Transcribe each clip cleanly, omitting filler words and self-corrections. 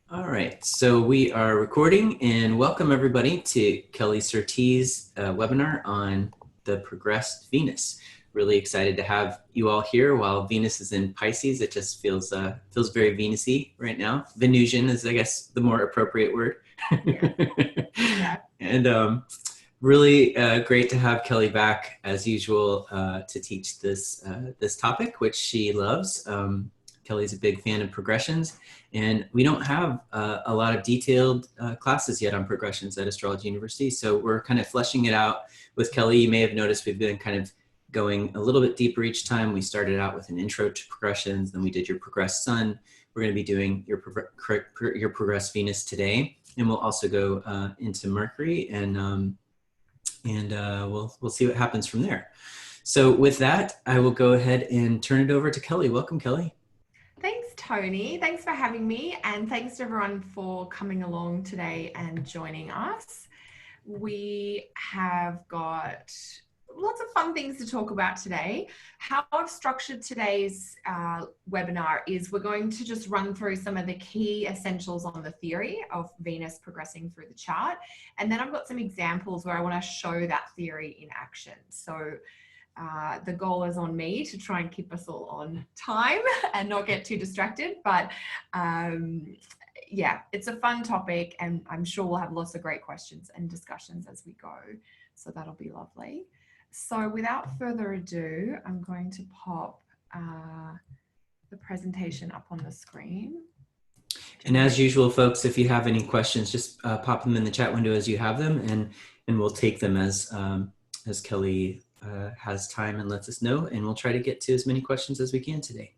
All right, so we are recording and welcome everybody to Kelly Surtees' webinar on the progressed Venus. Really excited to have you all here while Venus is in Pisces. It just feels very Venus-y right now. Venusian is, I guess, the more appropriate word. Yeah. Yeah. And really great to have Kelly back as usual to teach this topic, which she loves. Kelly's a big fan of progressions, and we don't have a lot of detailed classes yet on progressions at Astrology University, so we're kind of fleshing it out with Kelly. You may have noticed we've been kind of going a little bit deeper each time. We started out with an intro to progressions, then we did your progressed Sun. We're going to be doing your progressed Venus today, and we'll also go into Mercury, and we'll see what happens from there. So with that, I will go ahead and turn it over to Kelly. Welcome, Kelly. Thanks, Tony. Thanks for having me. And thanks to everyone for coming along today and joining us. We have got lots of fun things to talk about today. How I've structured today's webinar is we're going to just run through some of the key essentials on the theory of Venus progressing through the chart. And then I've got some examples where I want to show that theory in action. So the goal is on me to try and keep us all on time and not get too distracted. But yeah, it's a fun topic, and I'm sure we'll have lots of great questions and discussions as we go. So that'll be lovely. So without further ado, I'm going to pop the presentation up on the screen. And as usual, folks, if you have any questions, just pop them in the chat window as you have them, and we'll take them as Kelly has time and lets us know, and we'll try to get to as many questions as we can today.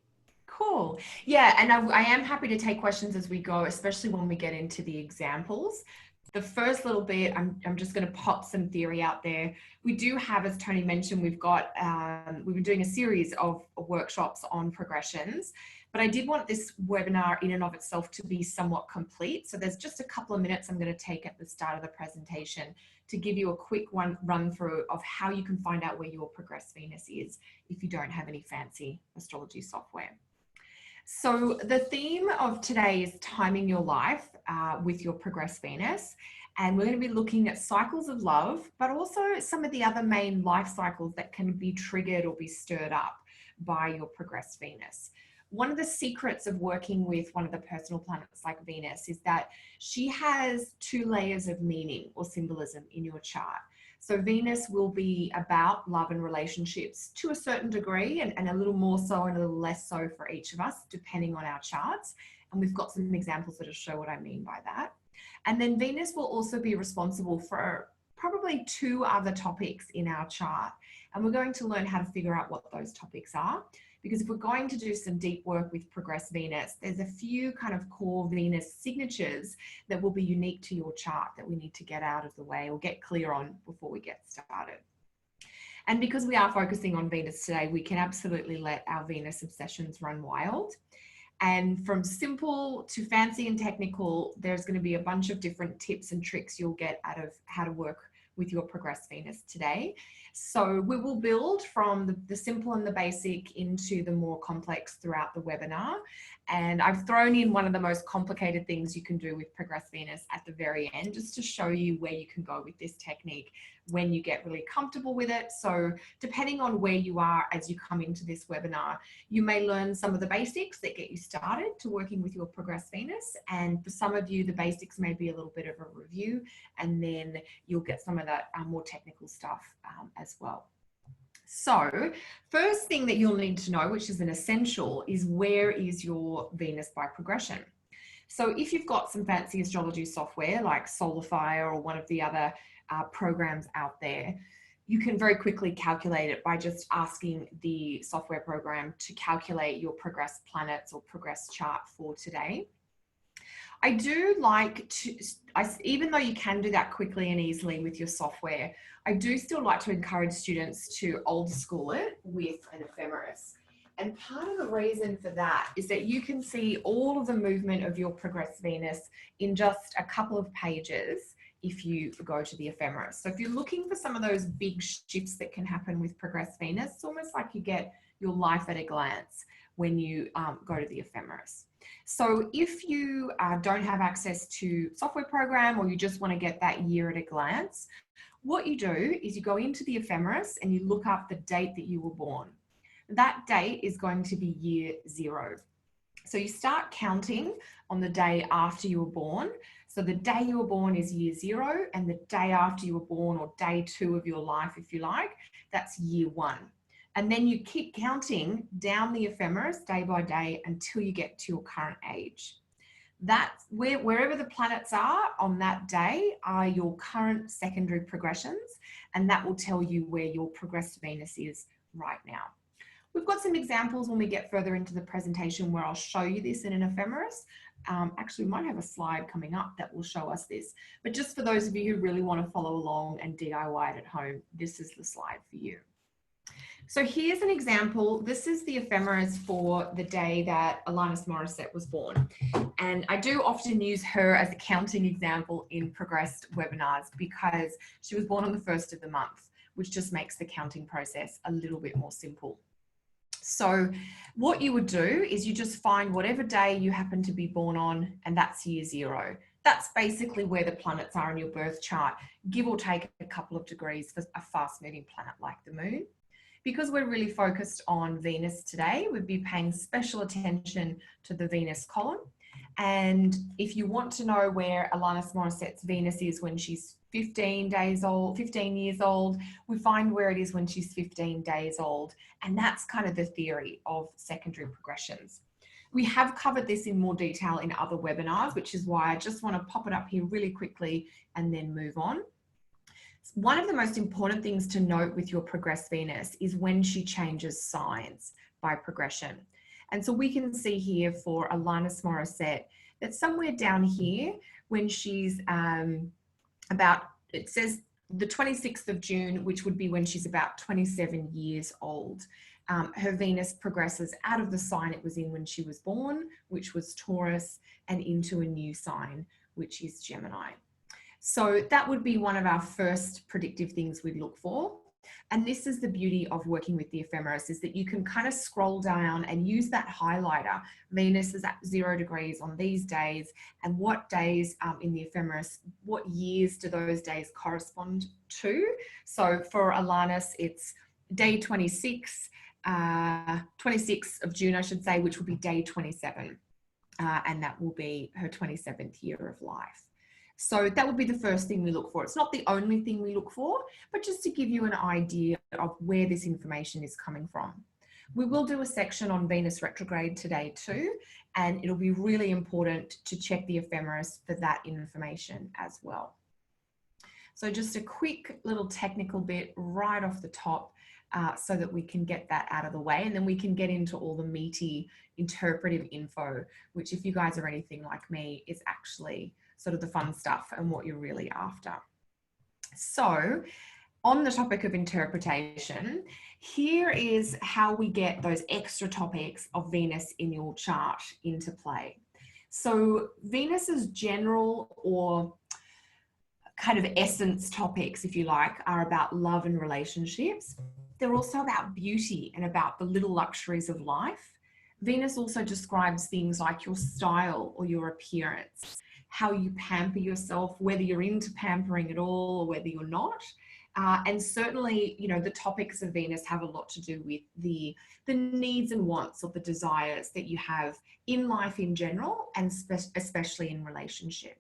Cool. Yeah, and I am happy to take questions as we go, especially when we get into the examples. The first little bit, I'm just going to pop some theory out there. We do have, as Tony mentioned, we've been doing a series of workshops on progressions, but I did want this webinar in and of itself to be somewhat complete. So there's just a couple of minutes I'm going to take at the start of the presentation to give you a quick run through of how you can find out where your progressed Venus is if you don't have any fancy astrology software. So the theme of today is timing your life with your progressed Venus. And we're going to be looking at cycles of love, but also some of the other main life cycles that can be triggered or be stirred up by your progressed Venus. One of the secrets of working with one of the personal planets like Venus is that she has two layers of meaning or symbolism in your chart. So Venus will be about love and relationships to a certain degree, and a little more so and a little less so for each of us, depending on our charts. And we've got some examples that'll show what I mean by that. And then Venus will also be responsible for probably two other topics in our chart. And we're going to learn how to figure out what those topics are. Because if we're going to do some deep work with progressed Venus, there's a few kind of core Venus signatures that will be unique to your chart that we need to get out of the way or get clear on before we get started. And because we are focusing on Venus today, we can absolutely let our Venus obsessions run wild. And from simple to fancy and technical, there's going to be a bunch of different tips and tricks you'll get out of how to work with your progressed Venus today. So we will build from the simple and the basic into the more complex throughout the webinar. And I've thrown in one of the most complicated things you can do with progressed Venus at the very end, just to show you where you can go with this technique when you get really comfortable with it. So depending on where you are as you come into this webinar, you may learn some of the basics that get you started to working with your progressed Venus. And for some of you, the basics may be a little bit of a review, and then you'll get some of that more technical stuff as well. So first thing that you'll need to know, which is an essential, is where is your Venus by progression? So if you've got some fancy astrology software like Solarfire or one of the other programs out there, you can very quickly calculate it by just asking the software program to calculate your progressed planets or progressed chart for today. I do like to, even though you can do that quickly and easily with your software, I do still like to encourage students to old school it with an ephemeris. And part of the reason for that is that you can see all of the movement of your progressed Venus in just a couple of pages if you go to the ephemeris. So if you're looking for some of those big shifts that can happen with progressed Venus, it's almost like you get your life at a glance when you go to the ephemeris. So if you don't have access to software program, or you just want to get that year at a glance, what you do is you go into the ephemeris and you look up the date that you were born. That date is going to be year 0. So you start counting on the day after you were born. So the day you were born is year 0, and the day after you were born, or day 2 of your life, if you like, that's year 1. And then you keep counting down the ephemeris day by day until you get to your current age. That's wherever the planets are on that day are your current secondary progressions, and that will tell you where your progressed Venus is right now. We've got some examples when we get further into the presentation where I'll show you this in an ephemeris. Actually, we might have a slide coming up that will show us this. But just for those of you who really want to follow along and DIY it at home, this is the slide for you. So here's an example. This is the ephemeris for the day that Alanis Morissette was born. And I do often use her as a counting example in progressed webinars because she was born on the 1st of the month, which just makes the counting process a little bit more simple. So what you would do is you just find whatever day you happen to be born on, and that's year 0. That's basically where the planets are in your birth chart, give or take a couple of degrees for a fast moving planet like the moon. Because we're really focused on Venus today, we'd be paying special attention to the Venus column. And if you want to know where Alanis Morissette's Venus is when she's 15 years old, we find where it is when she's 15 days old. And that's kind of the theory of secondary progressions. We have covered this in more detail in other webinars, which is why I just want to pop it up here really quickly and then move on. One of the most important things to note with your progressed Venus is when she changes signs by progression. And so we can see here for Alanis Morissette that somewhere down here when she's it says the 26th of June, which would be when she's about 27 years old. Her Venus progresses out of the sign it was in when she was born, which was Taurus, and into a new sign, which is Gemini. So that would be one of our first predictive things we'd look for. And this is the beauty of working with the ephemeris, is that you can kind of scroll down and use that highlighter. Venus is at 0 degrees on these days, and what days in the ephemeris, what years do those days correspond to? So for Alanis, it's day 26 of June, I should say, which will be day 27. And that will be her 27th year of life. So that would be the first thing we look for. It's not the only thing we look for, but just to give you an idea of where this information is coming from. We will do a section on Venus retrograde today too, and it'll be really important to check the ephemeris for that information as well. So just a quick little technical bit right off the top so that we can get that out of the way, and then we can get into all the meaty interpretive info, which if you guys are anything like me is actually sort of the fun stuff and what you're really after. So on the topic of interpretation, here is how we get those extra topics of Venus in your chart into play. So Venus's general or kind of essence topics, if you like, are about love and relationships. They're also about beauty and about the little luxuries of life. Venus also describes things like your style or your appearance, how you pamper yourself, whether you're into pampering at all or whether you're not. And certainly, you know, the topics of Venus have a lot to do with the needs and wants or the desires that you have in life in general, and especially in relationship.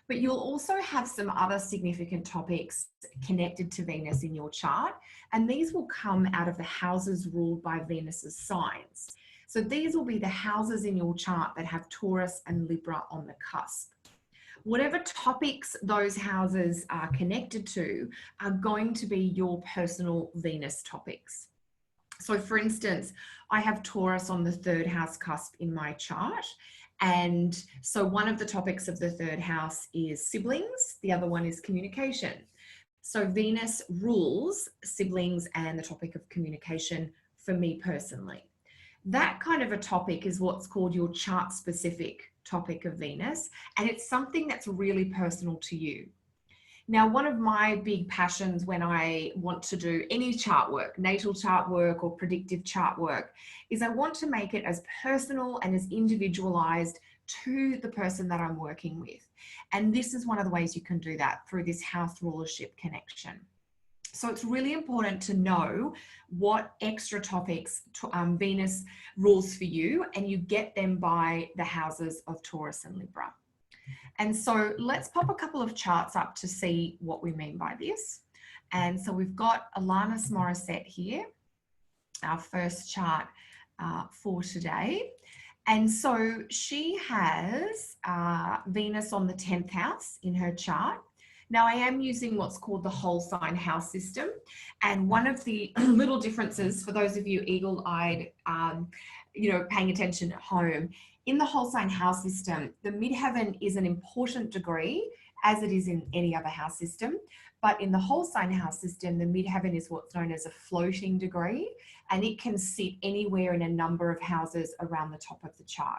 But you'll also have some other significant topics connected to Venus in your chart, and these will come out of the houses ruled by Venus's signs. So these will be the houses in your chart that have Taurus and Libra on the cusp. Whatever topics those houses are connected to are going to be your personal Venus topics. So for instance, I have Taurus on the 3rd house cusp in my chart. And so one of the topics of the 3rd house is siblings. The other one is communication. So Venus rules siblings and the topic of communication for me personally. That kind of a topic is what's called your chart specific topic of Venus, and it's something that's really personal to you. Now, one of my big passions when I want to do any chart work, natal chart work or predictive chart work, is I want to make it as personal and as individualized to the person that I'm working with. And this is one of the ways you can do that through this house rulership connection. So it's really important to know what extra topics Venus rules for you, and you get them by the houses of Taurus and Libra. And so let's pop a couple of charts up to see what we mean by this. And so we've got Alanis Morissette here, our first chart for today. And so she has Venus on the 10th house in her chart. Now I am using what's called the whole sign house system. And one of the little differences for those of you eagle-eyed, paying attention at home, in the whole sign house system, the midheaven is an important degree as it is in any other house system. But in the whole sign house system, the midheaven is what's known as a floating degree, and it can sit anywhere in a number of houses around the top of the chart.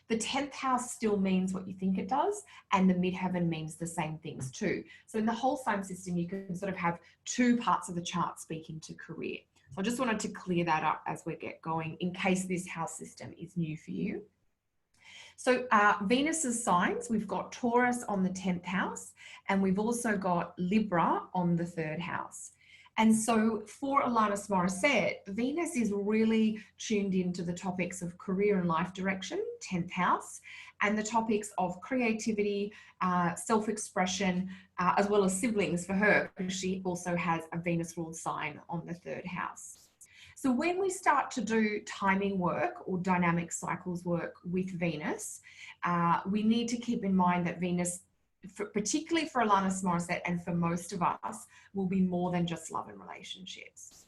The 10th house still means what you think it does, and the midheaven means the same things too. So in the whole sign system, you can sort of have two parts of the chart speaking to career. So I just wanted to clear that up as we get going in case this house system is new for you. So Venus's signs, we've got Taurus on the 10th house, and we've also got Libra on the 3rd house. And so for Alanis Morissette, Venus is really tuned into the topics of career and life direction, 10th house, and the topics of creativity, self-expression, as well as siblings for her, because she also has a Venus-ruled sign on the 3rd house. So when we start to do timing work or dynamic cycles work with Venus, we need to keep in mind that Venus, particularly for Alanis Morissette and for most of us, will be more than just love and relationships.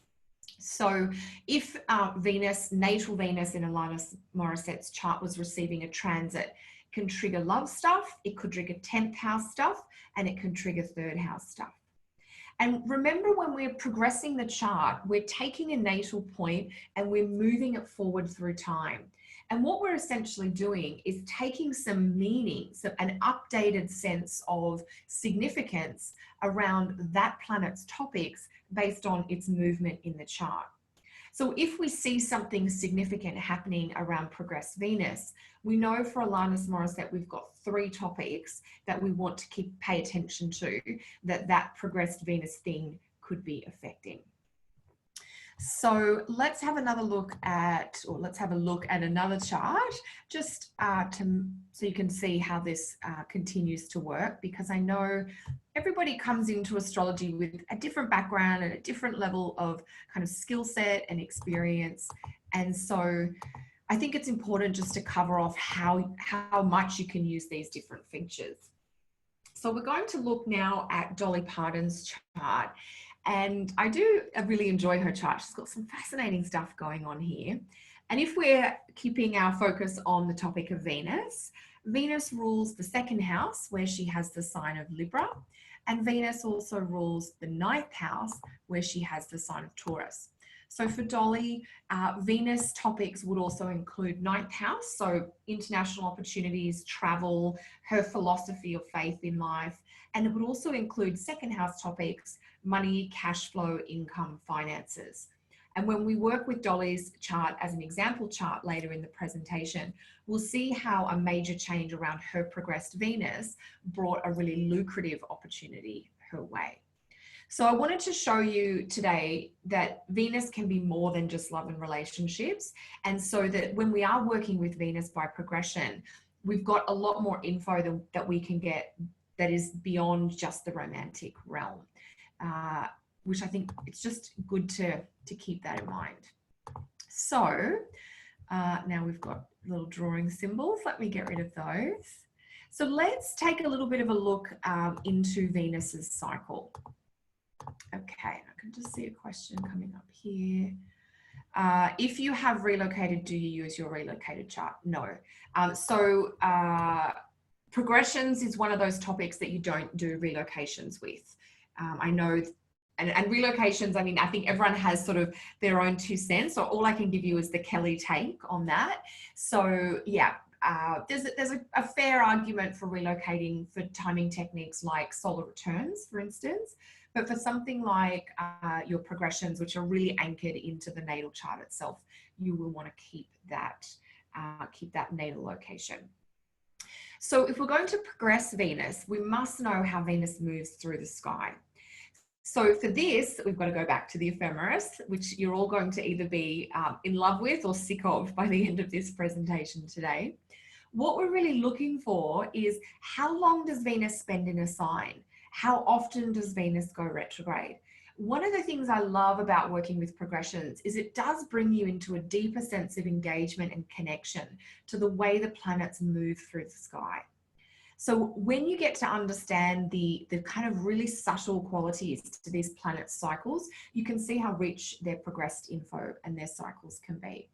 So if Venus, natal Venus in Alanis Morissette's chart was receiving a transit, it can trigger love stuff, it could trigger 10th house stuff, and it can trigger 3rd house stuff. And remember, when we're progressing the chart, we're taking a natal point and we're moving it forward through time. And what we're essentially doing is taking some meaning, so an updated sense of significance around that planet's topics based on its movement in the chart. So if we see something significant happening around progressed Venus, we know for Alanis Morissette, we've got 3 topics that we want to pay attention to, that progressed Venus thing could be affecting. So let's have another look at, or let's have a look at another chart, just so you can see how this continues to work, because I know everybody comes into astrology with a different background and a different level of kind of skill set and experience. And so I think it's important just to cover off how much you can use these different features. So we're going to look now at Dolly Parton's chart. And I really enjoy her chart. She's got some fascinating stuff going on here. And if we're keeping our focus on the topic of Venus, Venus rules the 2nd house where she has the sign of Libra. And Venus also rules the 9th house where she has the sign of Taurus. So for Dolly, Venus topics would also include 9th house, so international opportunities, travel, her philosophy of faith in life. And it would also include 2nd house topics, money, cash flow, income, finances. And when we work with Dolly's chart as an example chart later in the presentation, we'll see how a major change around her progressed Venus brought a really lucrative opportunity her way. So I wanted to show you today that Venus can be more than just love and relationships. And so that when we are working with Venus by progression, we've got a lot more info that we can get that is beyond just the romantic realm, which I think it's just good to keep that in mind. So now we've got little drawing symbols. Let me get rid of those. So let's take a little bit of a look into Venus's cycle. Okay, I can just see a question coming up here. If you have relocated, do you use your relocated chart? No. Progressions is one of those topics that you don't do relocations with. I know, and relocations, I mean, I think everyone has sort of their own 2 cents, so all I can give you is the Kelly take on that. So yeah, there's a fair argument for relocating for timing techniques like solar returns, for instance. But for something like your progressions, which are really anchored into the natal chart itself, you will want to keep that natal location. So if we're going to progress Venus, we must know how Venus moves through the sky. So for this, we've got to go back to the ephemeris, which you're all going to either be in love with or sick of by the end of this presentation today. What we're really looking for is how long does Venus spend in a sign? How often does Venus go retrograde? One of the things I love about working with progressions is it does bring you into a deeper sense of engagement and connection to the way the planets move through the sky. So when you get to understand the kind of really subtle qualities to these planet cycles, you can see how rich their progressed info and their cycles can be.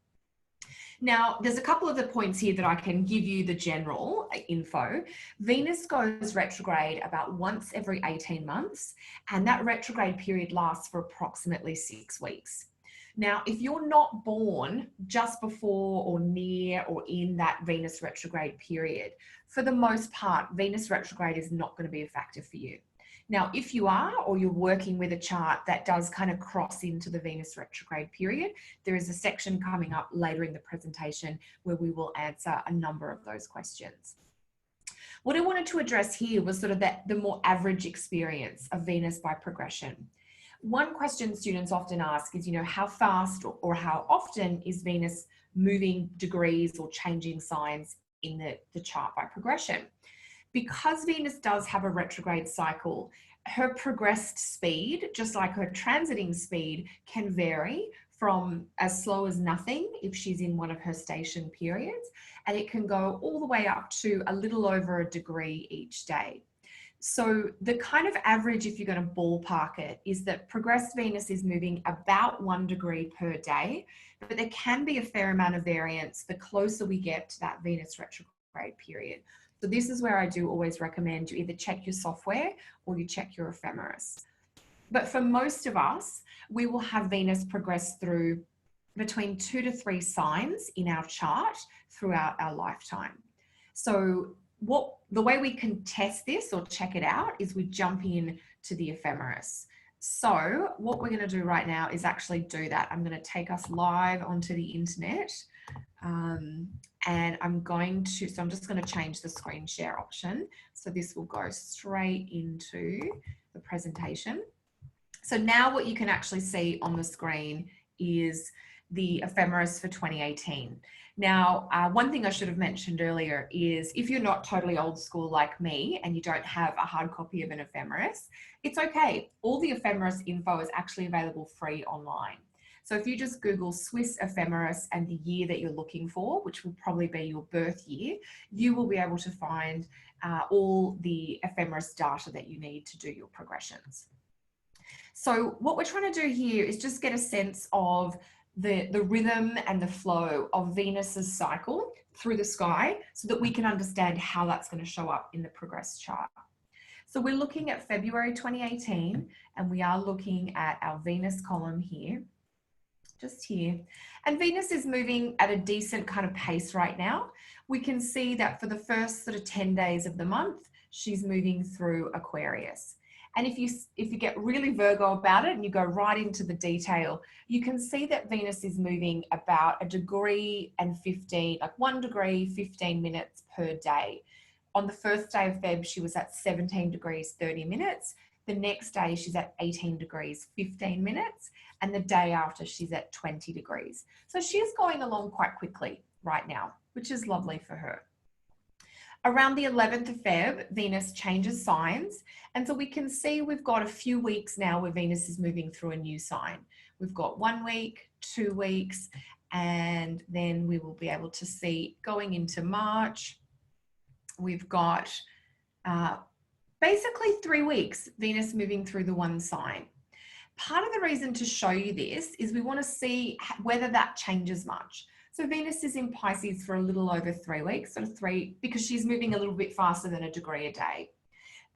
Now, there's a couple of the points here that I can give you the general info. Venus goes retrograde about once every 18 months, and that retrograde period lasts for approximately 6 weeks. Now, if you're not born just before or near or in that Venus retrograde period, for the most part, Venus retrograde is not going to be a factor for you. Now, if you are, or you're working with a chart that does kind of cross into the Venus retrograde period, there is a section coming up later in the presentation where we will answer a number of those questions. What I wanted to address here was sort of the more average experience of Venus by progression. One question students often ask is, how fast or how often is Venus moving degrees or changing signs in the chart by progression? Because Venus does have a retrograde cycle, her progressed speed, just like her transiting speed, can vary from as slow as nothing if she's in one of her station periods, and it can go all the way up to a little over a degree each day. So the kind of average, if you're going to ballpark it, is that progressed Venus is moving about 1 degree per day, but there can be a fair amount of variance the closer we get to that Venus retrograde period. So this is where I do always recommend you either check your software or you check your ephemeris. But for most of us, we will have Venus progress through between 2 to 3 signs in our chart throughout our lifetime. So the way we can test this or check it out is we jump in to the ephemeris. So what we're going to do right now is actually do that. I'm going to take us live onto the internet. And I'm just going to change the screen share option. So this will go straight into the presentation. So now what you can actually see on the screen is the ephemeris for 2018. Now, one thing I should have mentioned earlier is if you're not totally old school like me and you don't have a hard copy of an ephemeris, it's okay. All the ephemeris info is actually available free online. So if you just Google Swiss ephemeris and the year that you're looking for, which will probably be your birth year, you will be able to find all the ephemeris data that you need to do your progressions. So what we're trying to do here is just get a sense of the rhythm and the flow of Venus's cycle through the sky so that we can understand how that's going to show up in the progress chart. So we're looking at February 2018, and we are looking at our Venus column here. Just here. And Venus is moving at a decent kind of pace right now. We can see that for the first sort of 10 days of the month, she's moving through Aquarius. And if you get really Virgo about it and you go right into the detail, you can see that Venus is moving about 1 degree and 15, like 1 degree, 15 minutes per day. On the first day of Feb, she was at 17 degrees, 30 minutes. The next day, she's at 18 degrees, 15 minutes. And the day after, she's at 20 degrees. So she's going along quite quickly right now, which is lovely for her. Around the 11th of Feb, Venus changes signs. And so we can see we've got a few weeks now where Venus is moving through a new sign. We've got 1 week, 2 weeks, and then we will be able to see going into March, we've got basically 3 weeks, Venus moving through the one sign. Part of the reason to show you this is we want to see whether that changes much. So Venus is in Pisces for a little over 3 weeks, sort of 3, because she's moving a little bit faster than 1 degree a day.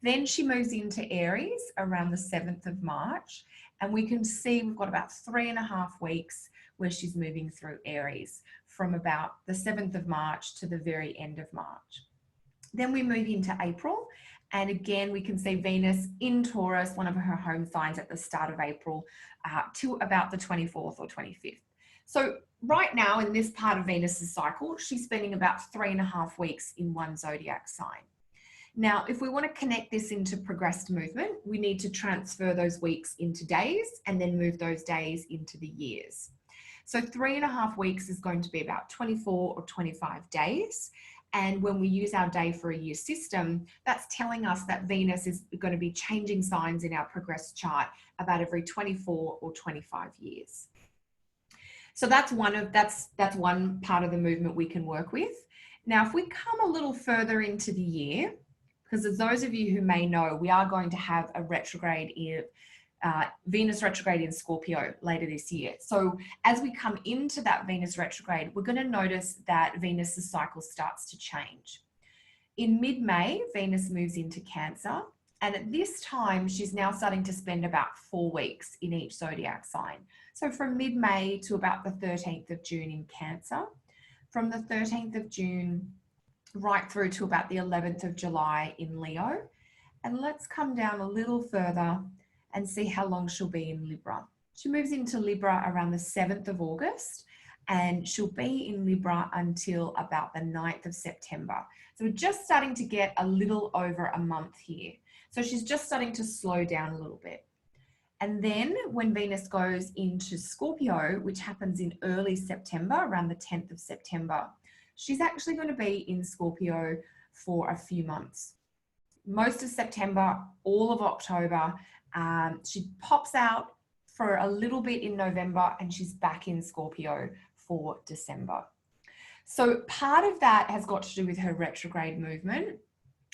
Then she moves into Aries around the 7th of March. And we can see we've got about 3.5 weeks where she's moving through Aries from about the 7th of March to the very end of March. Then we move into April. And again, we can see Venus in Taurus, one of her home signs, at the start of April to about the 24th or 25th. So right now in this part of Venus's cycle, she's spending about 3.5 weeks in one zodiac sign. Now, if we want to connect this into progressed movement, we need to transfer those weeks into days and then move those days into the years. So 3.5 weeks is going to be about 24 or 25 days. And when we use our day for a year system, that's telling us that Venus is going to be changing signs in our progressed chart about every 24 or 25 years. So that's one part of the movement we can work with. Now, if we come a little further into the year, because as those of you who may know, we are going to have a retrograde in Venus retrograde in Scorpio later this year. So as we come into that Venus retrograde, we're going to notice that Venus's cycle starts to change. In mid-May, Venus moves into Cancer. And at this time, she's now starting to spend about 4 weeks in each zodiac sign. So from mid-May to about the 13th of June in Cancer. From the 13th of June right through to about the 11th of July in Leo. And let's come down a little further and see how long she'll be in Libra. She moves into Libra around the 7th of August, and she'll be in Libra until about the 9th of September. So we're just starting to get a little over a month here. So she's just starting to slow down a little bit. And then when Venus goes into Scorpio, which happens in early September, around the 10th of September, she's actually going to be in Scorpio for a few months. Most of September, all of October. She pops out for a little bit in November and she's back in Scorpio for December. So part of that has got to do with her retrograde movement.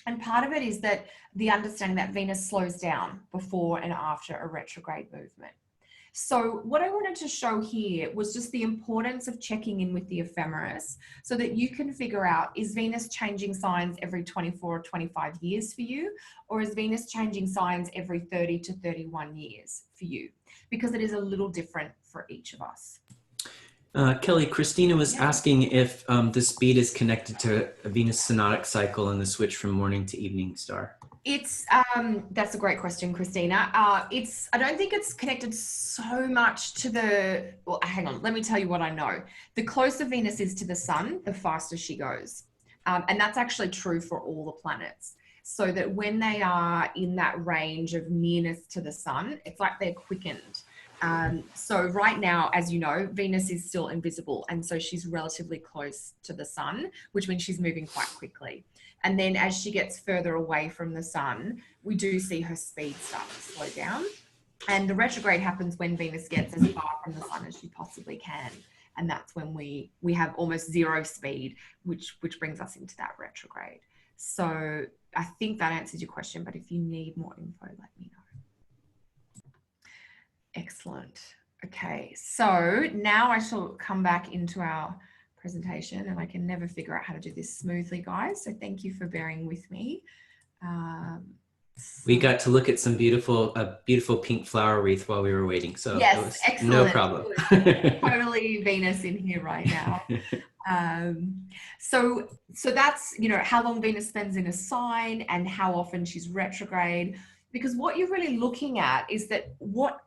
And part of it is that the understanding that Venus slows down before and after a retrograde movement. So what I wanted to show here was just the importance of checking in with the ephemeris so that you can figure out, is Venus changing signs every 24 or 25 years for you? Or is Venus changing signs every 30 to 31 years for you? Because it is a little different for each of us. Kelly, Christina was asking if the speed is connected to a Venus synodic cycle and the switch from morning to evening star. It's that's a great question, Christina. I don't think it's connected so much to the, well, hang on, let me tell you what I know. The closer Venus is to the sun, the faster she goes. And that's actually true for all the planets. So that when they are in that range of nearness to the sun, it's like they're quickened. So right now, as you know, Venus is still invisible. And so she's relatively close to the sun, which means she's moving quite quickly. And then as she gets further away from the sun, we do see her speed start to slow down. And the retrograde happens when Venus gets as far from the sun as she possibly can. And that's when we have almost zero speed, which brings us into that retrograde. So I think that answers your question, but if you need more info, let me know. Excellent. Okay, so now I shall come back into our presentation, and I can never figure out how to do this smoothly, guys. So thank you for bearing with me. We got to look at some beautiful pink flower wreath while we were waiting. So yes, it was excellent. No problem. Totally Venus in here right now. So that's, you know, how long Venus spends in a sign and how often she's retrograde. Because what you're really looking at is that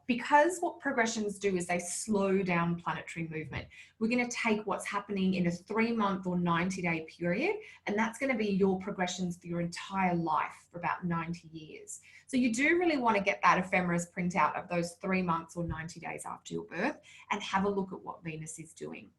because what progressions do is they slow down planetary movement. We're going to take what's happening in a 3-month or 90-day period, and that's going to be your progressions for your entire life for about 90 years. So you do really want to get that ephemeris printout of those 3 months or 90 days after your birth and have a look at what Venus is doing.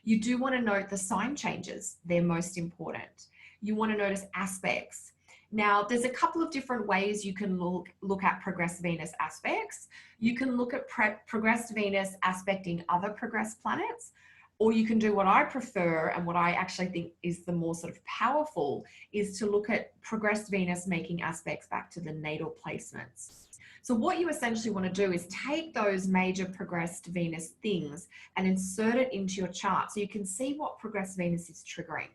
You do want to note the sign changes. They're most important. You want to notice aspects. Now, there's a couple of different ways you can look at progressed Venus aspects. You can look at progressed Venus aspecting other progressed planets, or you can do what I prefer and what I actually think is the more sort of powerful, is to look at progressed Venus making aspects back to the natal placements. So what you essentially want to do is take those major progressed Venus things and insert it into your chart so you can see what progressed Venus is triggering.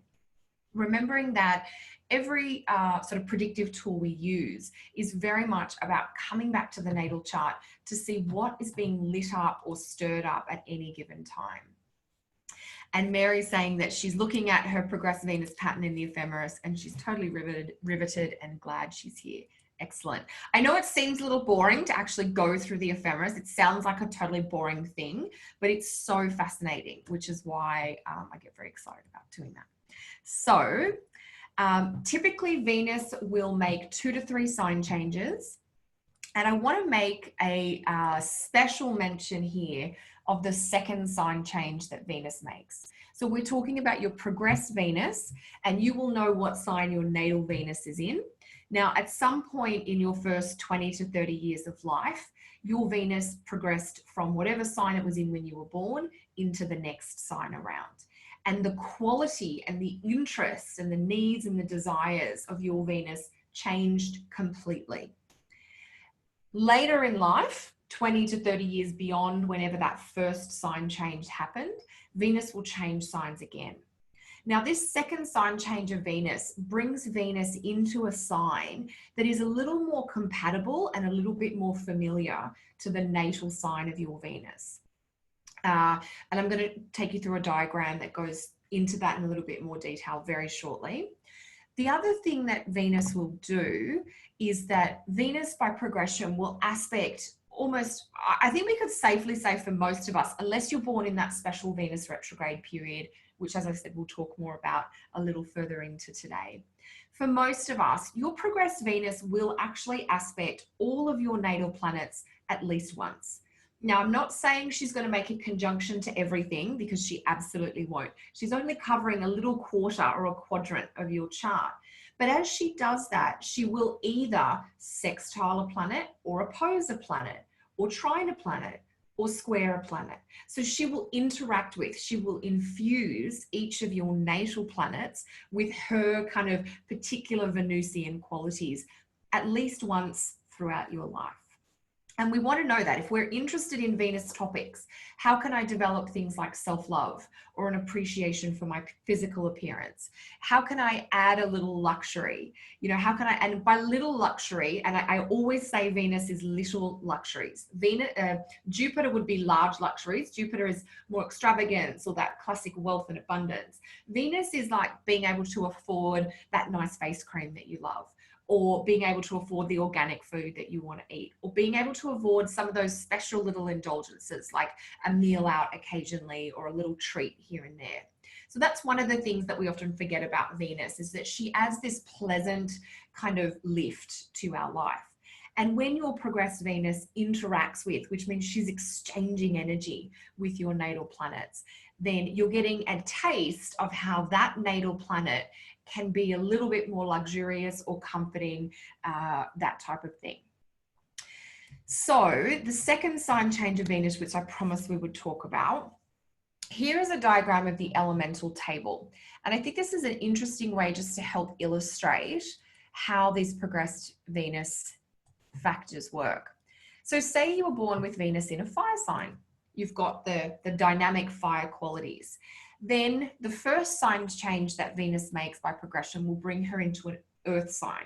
Remembering that every sort of predictive tool we use is very much about coming back to the natal chart to see what is being lit up or stirred up at any given time. And Mary's saying that she's looking at her progressed Venus pattern in the ephemeris and she's totally riveted and glad she's here. Excellent. I know it seems a little boring to actually go through the ephemeris. It sounds like a totally boring thing, but it's so fascinating, which is why I get very excited about doing that. So typically Venus will make 2 to 3 sign changes. And I want to make a special mention here of the second sign change that Venus makes. So we're talking about your progressed Venus, and you will know what sign your natal Venus is in. Now, at some point in your first 20 to 30 years of life, your Venus progressed from whatever sign it was in when you were born into the next sign around. And the quality and the interests and the needs and the desires of your Venus changed completely. Later in life, 20 to 30 years beyond whenever that first sign change happened, Venus will change signs again. Now, this second sign change of Venus brings Venus into a sign that is a little more compatible and a little bit more familiar to the natal sign of your Venus. And I'm going to take you through a diagram that goes into that in a little bit more detail very shortly. The other thing that Venus will do is that Venus by progression will aspect almost, I think we could safely say for most of us, unless you're born in that special Venus retrograde period, which as I said, we'll talk more about a little further into today. For most of us, your progressed Venus will actually aspect all of your natal planets at least once. Now, I'm not saying she's going to make a conjunction to everything because she absolutely won't. She's only covering a little quarter or a quadrant of your chart. But as she does that, she will either sextile a planet or oppose a planet or trine a planet or square a planet. So she will interact with, she will infuse each of your natal planets with her kind of particular Venusian qualities at least once throughout your life. And we want to know that if we're interested in Venus topics, how can I develop things like self-love or an appreciation for my physical appearance? How can I add a little luxury? You know, how can I, and by little luxury, and I always say Venus is little luxuries. Jupiter would be large luxuries. Jupiter is more extravagance or that classic wealth and abundance. Venus is like being able to afford that nice face cream that you love, or being able to afford the organic food that you want to eat, or being able to afford some of those special little indulgences like a meal out occasionally or a little treat here and there. So that's one of the things that we often forget about Venus, is that she adds this pleasant kind of lift to our life. And when your progressed Venus interacts with, which means she's exchanging energy with your natal planets, then you're getting a taste of how that natal planet can be a little bit more luxurious or comforting, that type of thing. So the second sign change of Venus, which I promised we would talk about, here is a diagram of the elemental table. And I think this is an interesting way just to help illustrate how these progressed Venus factors work. So say you were born with Venus in a fire sign. You've got the dynamic fire qualities. Then the first sign change that Venus makes by progression will bring her into an earth sign.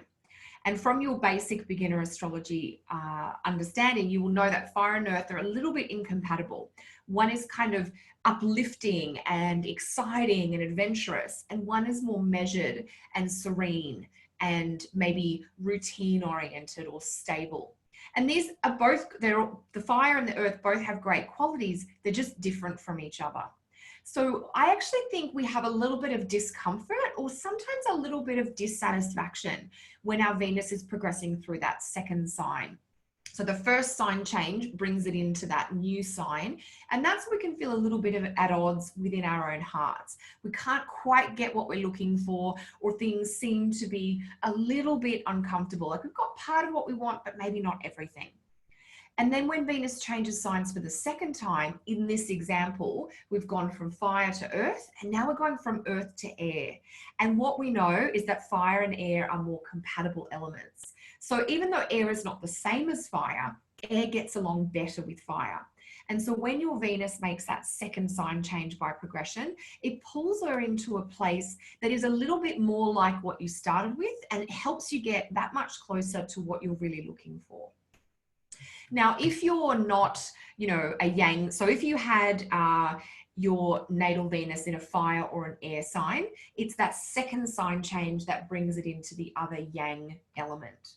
And from your basic beginner astrology understanding, you will know that fire and earth are a little bit incompatible. One is kind of uplifting and exciting and adventurous, and one is more measured and serene and maybe routine oriented or stable. And these are both, the fire and the earth both have great qualities. They're just different from each other. So I actually think we have a little bit of discomfort or sometimes a little bit of dissatisfaction when our Venus is progressing through that second sign. So the first sign change brings it into that new sign, and that's where we can feel a little bit of at odds within our own hearts. We can't quite get what we're looking for, or things seem to be a little bit uncomfortable. Like we've got part of what we want, but maybe not everything. And then when Venus changes signs for the second time, in this example, we've gone from fire to earth, and now we're going from earth to air. And what we know is that fire and air are more compatible elements. So even though air is not the same as fire, air gets along better with fire. And so when your Venus makes that second sign change by progression, it pulls her into a place that is a little bit more like what you started with, and it helps you get that much closer to what you're really looking for. Now, if you're not, you know, a yang, so if you had your natal Venus in a fire or an air sign, it's that second sign change that brings it into the other yang element.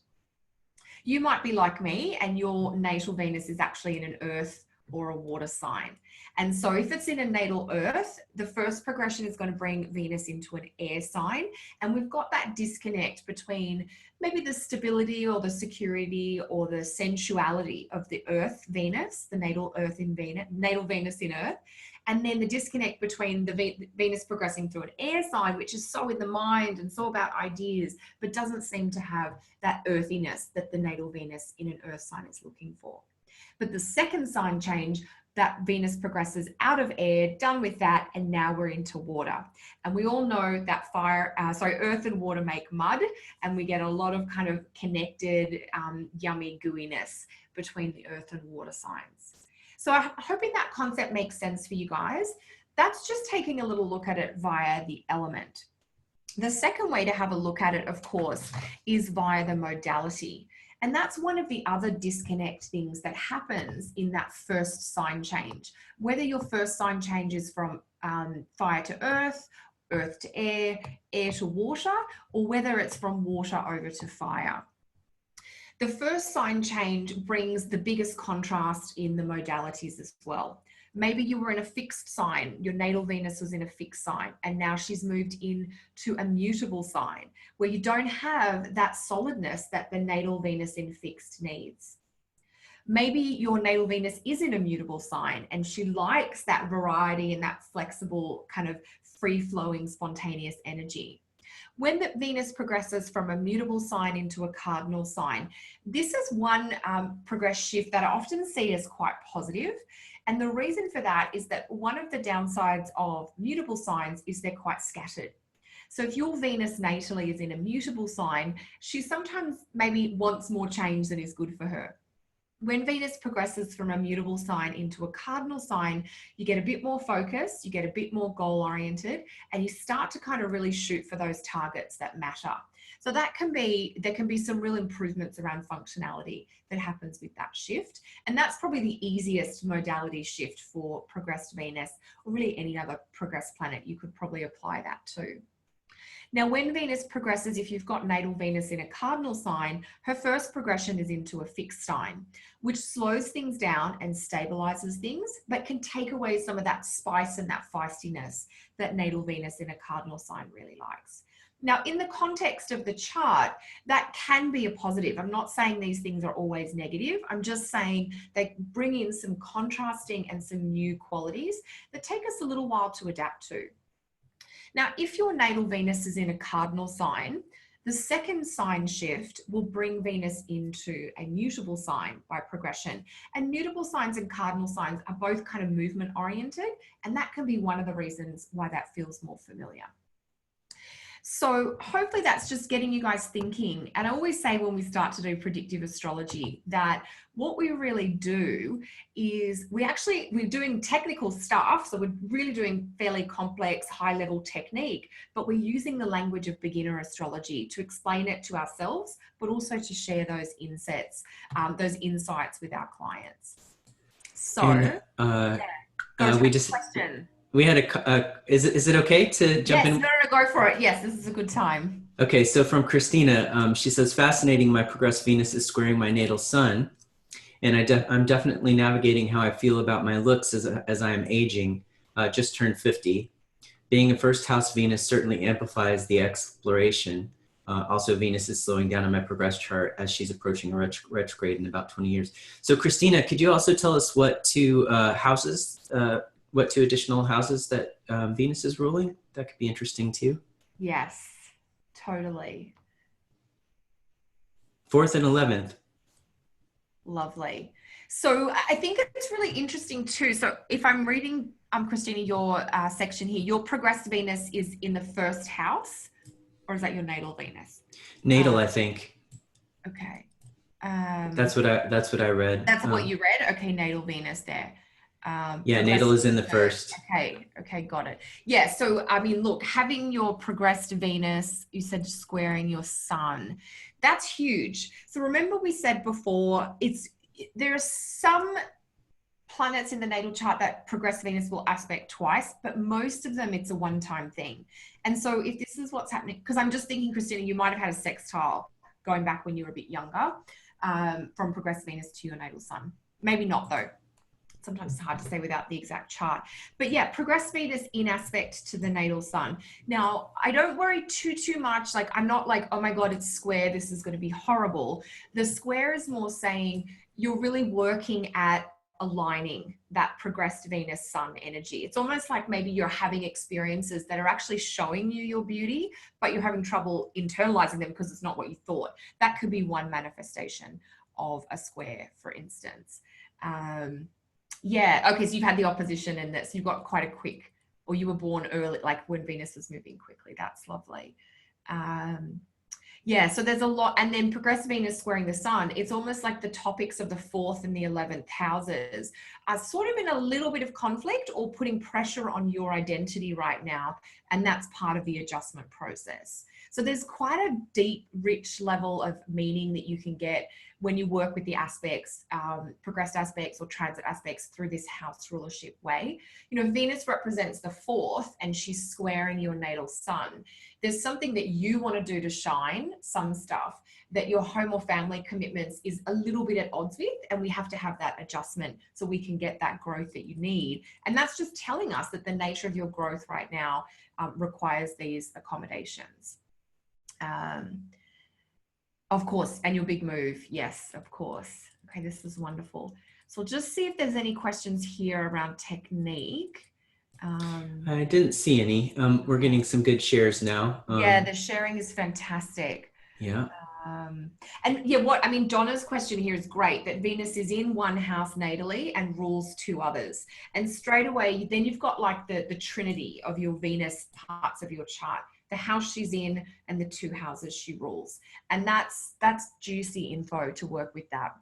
You might be like me and your natal Venus is actually in an earth or a water sign. And so if it's in a natal earth, the first progression is going to bring Venus into an air sign. And we've got that disconnect between maybe the stability or the security or the sensuality of the earth Venus, the natal earth in Venus, natal Venus in earth. And then the disconnect between the Venus progressing through an air sign, which is so in the mind and so about ideas, but doesn't seem to have that earthiness that the natal Venus in an earth sign is looking for. But the second sign change, that Venus progresses out of air, done with that, and now we're into water. And we all know that earth and water make mud, and we get a lot of kind of connected, yummy gooiness between the earth and water signs. So I'm hoping that concept makes sense for you guys. That's just taking a little look at it via the element. The second way to have a look at it, of course, is via the modality. And that's one of the other disconnect things that happens in that first sign change. Whether your first sign change is from fire to earth, earth to air, air to water, or whether it's from water over to fire. The first sign change brings the biggest contrast in the modalities as well. Maybe you were in a fixed sign, your natal Venus was in a fixed sign, and now she's moved into a mutable sign where you don't have that solidness that the natal Venus in fixed needs. Maybe your natal Venus is in a mutable sign and she likes that variety and that flexible kind of free-flowing spontaneous energy. When the Venus progresses from a mutable sign into a cardinal sign, this is one progress shift that I often see as quite positive. And the reason for that is that one of the downsides of mutable signs is they're quite scattered. So if your Venus natally is in a mutable sign, she sometimes maybe wants more change than is good for her. When Venus progresses from a mutable sign into a cardinal sign, you get a bit more focused, you get a bit more goal-oriented, and you start to kind of really shoot for those targets that matter. So there can be some real improvements around functionality that happens with that shift. And that's probably the easiest modality shift for progressed Venus, or really any other progressed planet. You could probably apply that to. Now, when Venus progresses, if you've got natal Venus in a cardinal sign, her first progression is into a fixed sign, which slows things down and stabilizes things, but can take away some of that spice and that feistiness that natal Venus in a cardinal sign really likes. Now, in the context of the chart, that can be a positive. I'm not saying these things are always negative. I'm just saying they bring in some contrasting and some new qualities that take us a little while to adapt to. Now, if your natal Venus is in a cardinal sign, the second sign shift will bring Venus into a mutable sign by progression. And mutable signs and cardinal signs are both kind of movement oriented, and that can be one of the reasons why that feels more familiar. So hopefully that's just getting you guys thinking. And I always say when we start to do predictive astrology that what we really do is we're doing technical stuff. So we're really doing fairly complex, high level technique, but we're using the language of beginner astrology to explain it to ourselves, but also to share those insights with our clients. So question. We had is it okay to jump in? Yes, no, go for it. Yes, this is a good time. Okay, so from Christina, she says, fascinating, my progressed Venus is squaring my natal sun, and I'm definitely navigating how I feel about my looks as I am aging, just turned 50. Being a first house Venus certainly amplifies the exploration. Also, Venus is slowing down on my progress chart as she's approaching a retrograde in about 20 years. So Christina, could you also tell us what two additional houses that Venus is ruling? That could be interesting too. Yes, totally. 4th and 11th. Lovely. So I think it's really interesting too. So if I'm reading, Christina, your section here, your progressed Venus is in the first house, or is that your natal Venus? Natal, I think. Okay. That's what I read. That's what you read? Okay, natal Venus there. Yeah, natal is in the first. Okay, got it. Yeah, so I mean, look, having your progressed Venus, you said squaring your sun, that's huge. So remember we said before, there are some planets in the natal chart that progressed Venus will aspect twice, but most of them it's a one-time thing. And so if this is what's happening, because I'm just thinking, Christina, you might have had a sextile going back when you were a bit younger, from progressed Venus to your natal sun. Maybe not though. Sometimes it's hard to say without the exact chart. But yeah, progressed Venus in aspect to the natal sun. Now, I don't worry too much. Like, I'm not like, oh my God, it's square, this is going to be horrible. The square is more saying you're really working at aligning that progressed Venus sun energy. It's almost like maybe you're having experiences that are actually showing you your beauty, but you're having trouble internalizing them because it's not what you thought. That could be one manifestation of a square, for instance. Yeah, okay, so you've had the opposition in this. You've got quite a quick, or you were born early, like when Venus was moving quickly. That's lovely. Yeah, so there's a lot. And then progressive Venus squaring the sun, it's almost like the topics of the 4th and the 11th houses are sort of in a little bit of conflict or putting pressure on your identity right now. And that's part of the adjustment process. So there's quite a deep, rich level of meaning that you can get when you work with the aspects, progressed aspects or transit aspects through this house rulership way. You know, Venus represents the 4th and she's squaring your natal sun. There's something that you want to do to shine, some stuff that your home or family commitments is a little bit at odds with, and we have to have that adjustment so we can get that growth that you need. And that's just telling us that the nature of your growth right now requires these accommodations. Of course, and your big move. Yes, of course. Okay, this is wonderful. So we'll just see if there's any questions here around technique. I didn't see any. We're getting some good shares now. Yeah, the sharing is fantastic. Yeah. And yeah, Donna's question here is great, that Venus is in one house natally and rules 2 others. And straight away, then you've got like the trinity of your Venus parts of your chart. The house she's in and the 2 houses she rules. And that's juicy info to work with that.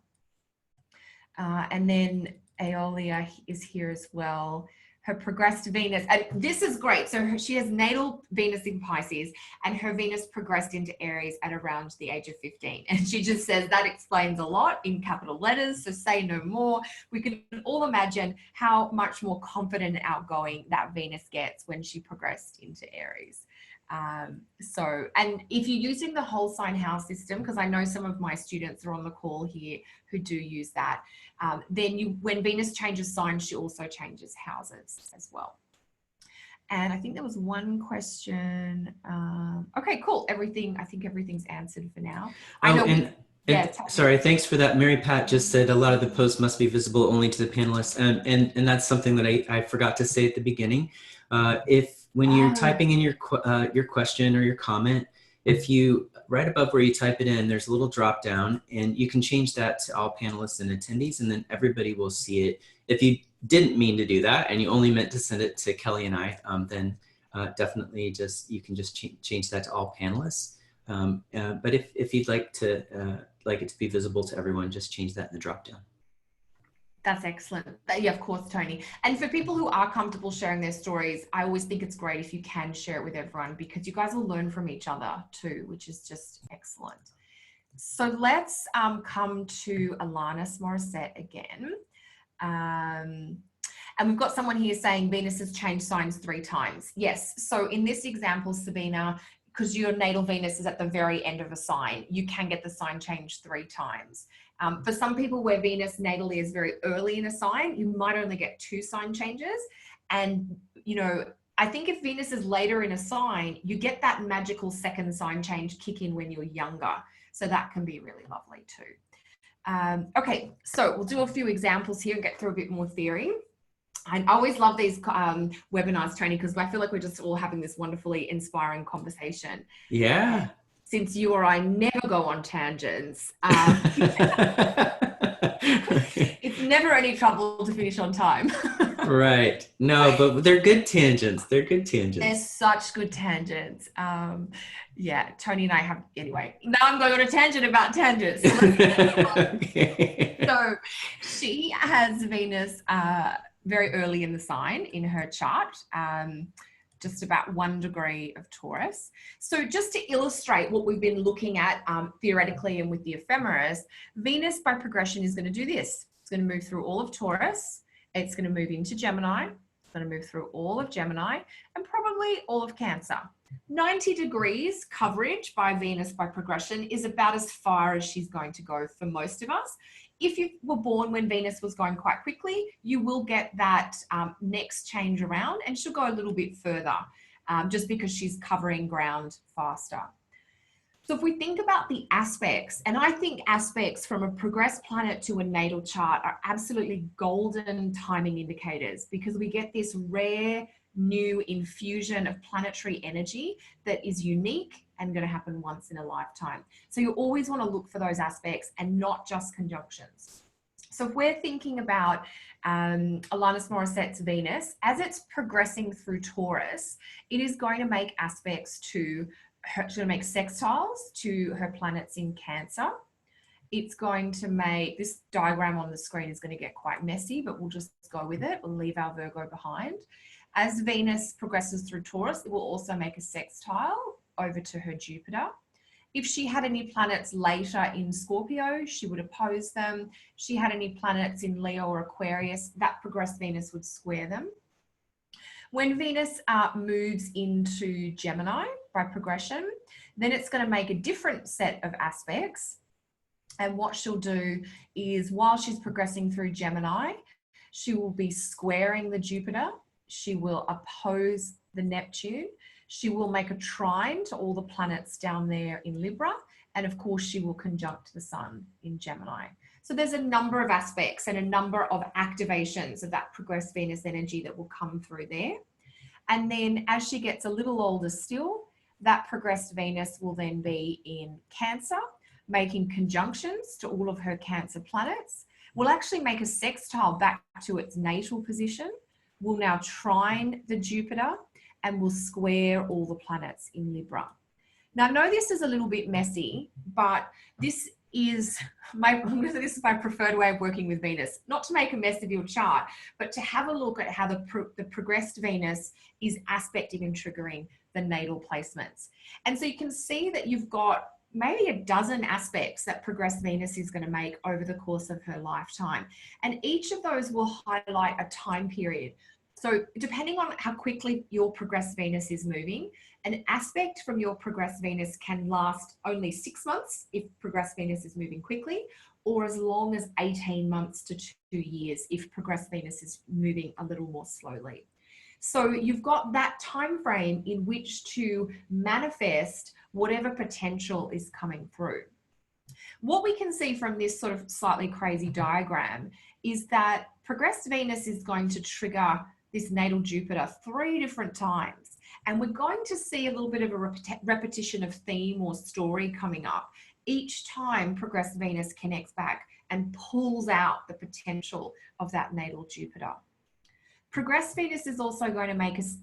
And then Aeolia is here as well. Her progressed Venus, and this is great. So she has natal Venus in Pisces and her Venus progressed into Aries at around the age of 15. And she just says that explains a lot in capital letters. So say no more. We can all imagine how much more confident and outgoing that Venus gets when she progressed into Aries. And if you're using the whole sign house system, because I know some of my students are on the call here who do use that, then when Venus changes signs, she also changes houses as well. And I think there was one question. Okay, cool. I think everything's answered for now. I know. Sorry, thanks for that. Mary Pat just said a lot of the posts must be visible only to the panelists. And that's something that I forgot to say at the beginning. When you're typing in your question or your comment, if you, right above where you type it in, there's a little drop down and you can change that to all panelists and attendees and then everybody will see it. If you didn't mean to do that and you only meant to send it to Kelly and I, then definitely you can just change that to all panelists. But if you'd like it to be visible to everyone, just change that in the drop down. That's excellent. Yeah, of course, Tony. And for people who are comfortable sharing their stories, I always think it's great if you can share it with everyone because you guys will learn from each other too, which is just excellent. So let's come to Alanis Morissette again. And we've got someone here saying Venus has changed signs 3 times. Yes. So in this example, Sabina, because your natal Venus is at the very end of a sign, you can get the sign changed 3 times. For some people where Venus natally is very early in a sign, you might only get 2 sign changes. And, you know, I think if Venus is later in a sign, you get that magical second sign change kick in when you're younger. So that can be really lovely too. Okay, so we'll do a few examples here and get through a bit more theory. I always love these webinars, Tony, because I feel like we're just all having this wonderfully inspiring conversation. Yeah. Since you or I never go on tangents, it's never any trouble to finish on time. Right. No, but they're good tangents. They're good tangents. They're such good tangents. Yeah, Tony and I have, anyway, now I'm going on a tangent about tangents. So, Okay. so she has Venus very early in the sign in her chart, just about 1 degree of Taurus. So just to illustrate what we've been looking at theoretically and with the ephemeris, Venus by progression is going to do this. It's going to move through all of Taurus. It's going to move into Gemini. It's going to move through all of Gemini and probably all of Cancer. 90 degrees coverage by Venus by progression is about as far as she's going to go for most of us. If you were born when Venus was going quite quickly, you will get that next change around, and she'll go a little bit further just because she's covering ground faster. So if we think about the aspects, and I think aspects from a progressed planet to a natal chart are absolutely golden timing indicators, because we get this rare new infusion of planetary energy that is unique and going to happen once in a lifetime. So you always want to look for those aspects and not just conjunctions. So if we're thinking about Alanis Morissette's Venus, as it's progressing through Taurus, it is going to make aspects to her, she's going to make sextiles to her planets in Cancer. It's going to make, this diagram on the screen is going to get quite messy, but we'll just go with it. We'll leave our Virgo behind. As Venus progresses through Taurus, it will also make a sextile over to her Jupiter. If she had any planets later in Scorpio, she would oppose them. If she had any planets in Leo or Aquarius, that progressed Venus would square them. When Venus moves into Gemini by progression, then it's going to make a different set of aspects. And what she'll do is, while she's progressing through Gemini, she will be squaring the Jupiter. She will oppose the Neptune. She will make a trine to all the planets down there in Libra. And of course, she will conjunct the Sun in Gemini. So there's a number of aspects and a number of activations of that progressed Venus energy that will come through there. And then as she gets a little older still, that progressed Venus will then be in Cancer, making conjunctions to all of her Cancer planets. Will actually make a sextile back to its natal position. Will now trine the Jupiter and will square all the planets in Libra. Now, I know this is a little bit messy, but this is my preferred way of working with Venus. Not to make a mess of your chart, but to have a look at how the progressed Venus is aspecting and triggering the natal placements. And so you can see that you've got maybe a dozen aspects that progressed Venus is going to make over the course of her lifetime. And each of those will highlight a time period. So depending on how quickly your progressed Venus is moving, an aspect from your progressed Venus can last only 6 months if progressed Venus is moving quickly, or as long as 18 months to 2 years if progressed Venus is moving a little more slowly. So you've got that time frame in which to manifest whatever potential is coming through. What we can see from this sort of slightly crazy diagram is that progressed Venus is going to trigger this natal Jupiter 3 different times. And we're going to see a little bit of a repetition of theme or story coming up. Each time progressed Venus connects back and pulls out the potential of that natal Jupiter. Progressed Venus is also going to make us,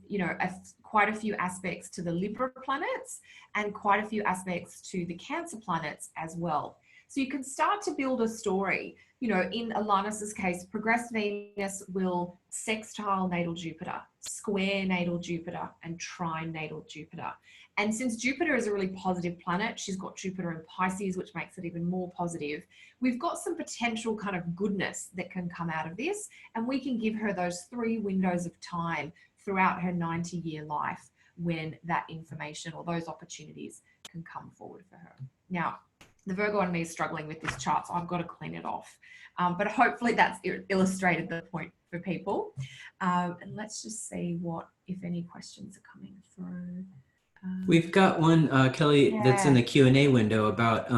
quite a few aspects to the Libra planets and quite a few aspects to the Cancer planets as well. So you can start to build a story. In Alanis's case, progressed Venus will sextile natal Jupiter, square natal Jupiter, and trine natal Jupiter. And since Jupiter is a really positive planet, she's got Jupiter in Pisces, which makes it even more positive. We've got some potential kind of goodness that can come out of this, and we can give her those 3 windows of time throughout her 90-year life when that information or those opportunities can come forward for her. Now, the Virgo in me is struggling with this chart, so I've got to clean it off. But hopefully that's illustrated the point for people. And let's just see if any questions are coming through. We've got one, Kelly, that's in the Q&A window about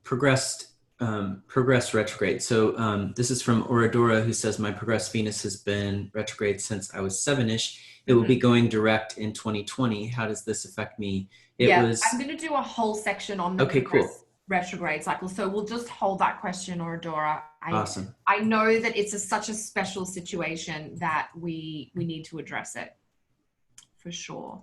progressed retrograde. So this is from Oradora, who says, my progressed Venus has been retrograde since I was 7-ish. It will be going direct in 2020. How does this affect me? I'm going to do a whole section on the retrograde cycle. So we'll just hold that question, Oradora. Awesome. I know that it's such a special situation that we need to address it for sure.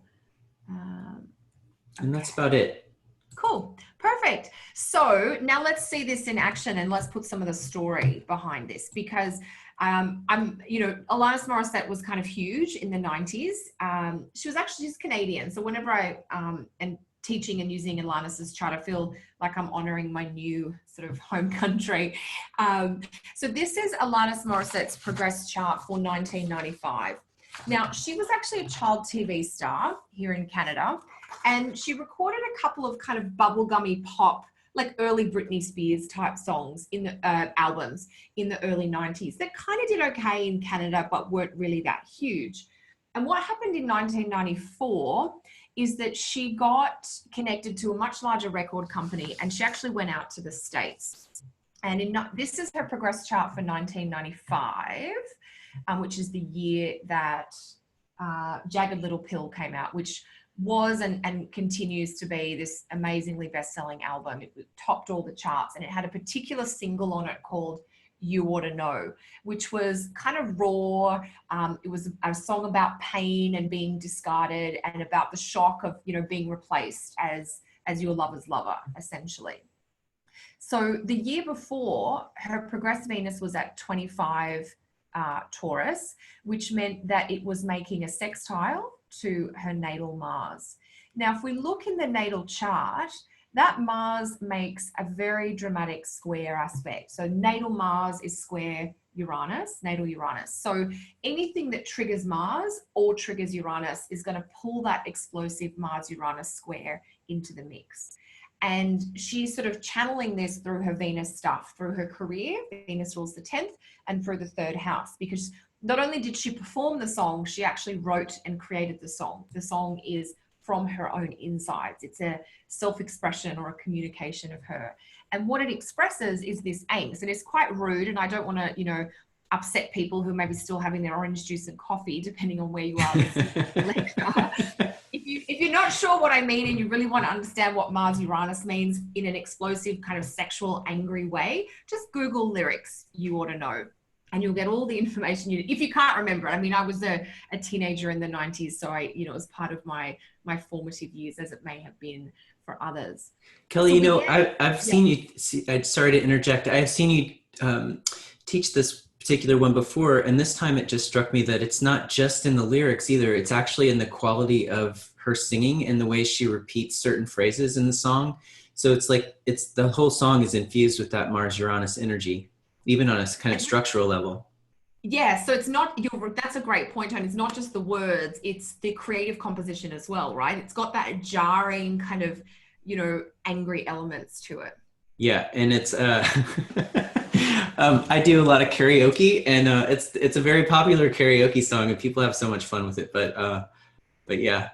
And that's about it. Cool. Perfect. Perfect. So now let's see this in action and let's put some of the story behind this, because Alanis Morissette was kind of huge in the 90s. She's Canadian. So whenever I am teaching and using Alanis's chart, I feel like I'm honoring my new sort of home country. So this is Alanis Morissette's progress chart for 1995. Now, she was actually a child TV star here in Canada, and she recorded a couple of kind of bubblegummy pop, like early Britney Spears type songs in the albums in the early 90s that kind of did okay in Canada, but weren't really that huge. And what happened in 1994 is that she got connected to a much larger record company, and she actually went out to the States. And this is her progress chart for 1995, which is the year that Jagged Little Pill came out, which was and continues to be this amazingly best-selling album. It topped all the charts, and it had a particular single on it called You Ought to Know, which was kind of raw. It was a song about pain and being discarded, and about the shock of, being replaced as your lover's lover, essentially. So the year before, her progress Venus was at 25 Taurus, which meant that it was making a sextile to her natal Mars. Now, if we look in the natal chart, that Mars makes a very dramatic square aspect. So natal Mars is square Uranus, natal Uranus. So anything that triggers Mars or triggers Uranus is going to pull that explosive Mars-Uranus square into the mix. And she's sort of channeling this through her Venus stuff, through her career. Venus rules the 10th, and through the 3rd house, because not only did she perform the song, she actually wrote and created the song. The song is from her own insides. It's a self-expression or a communication of her. And what it expresses is this angst. And it's quite rude, and I don't want to, upset people who may be still having their orange juice and coffee, depending on where you are listening to the lecture. If you're not sure what I mean, and you really want to understand what Mars-Uranus means in an explosive kind of sexual, angry way, just Google lyrics, You Ought to Know, and you'll get all the information if you can't remember it. I mean, I was a teenager in the 90s, so it was part of my formative years, as it may have been for others. Kelly, I've seen you, I'm sorry to interject. I've seen you teach this particular one before, and this time it just struck me that it's not just in the lyrics either. It's actually in the quality of her singing and the way she repeats certain phrases in the song. So it's like the whole song is infused with that Mars-Uranus energy, even on a kind of structural level. Yeah, so it's not, that's a great point, Tony. It's not just the words, it's the creative composition as well, right? It's got that jarring kind of, angry elements to it. Yeah, and it's I do a lot of karaoke, and it's a very popular karaoke song, and people have so much fun with it. But yeah.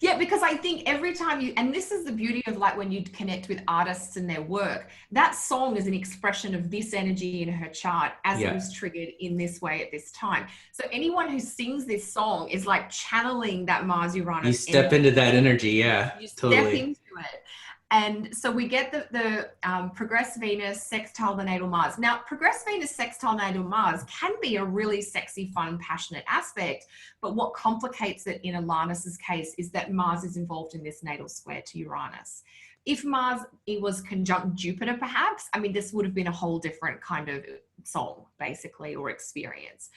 Yeah, because I think every time and this is the beauty of like when you connect with artists and their work, that song is an expression of this energy in her chart as it was triggered in this way at this time. So anyone who sings this song is like channeling that Mars-Uranus. You step into that energy, yeah. You step into it. And so we get the progress Venus sextile the natal Mars. Now, progress Venus sextile natal Mars can be a really sexy, fun, passionate aspect, but what complicates it in Alanis's case is that Mars is involved in this natal square to Uranus. If Mars was conjunct Jupiter, perhaps, this would have been a whole different kind of song, basically, or experience.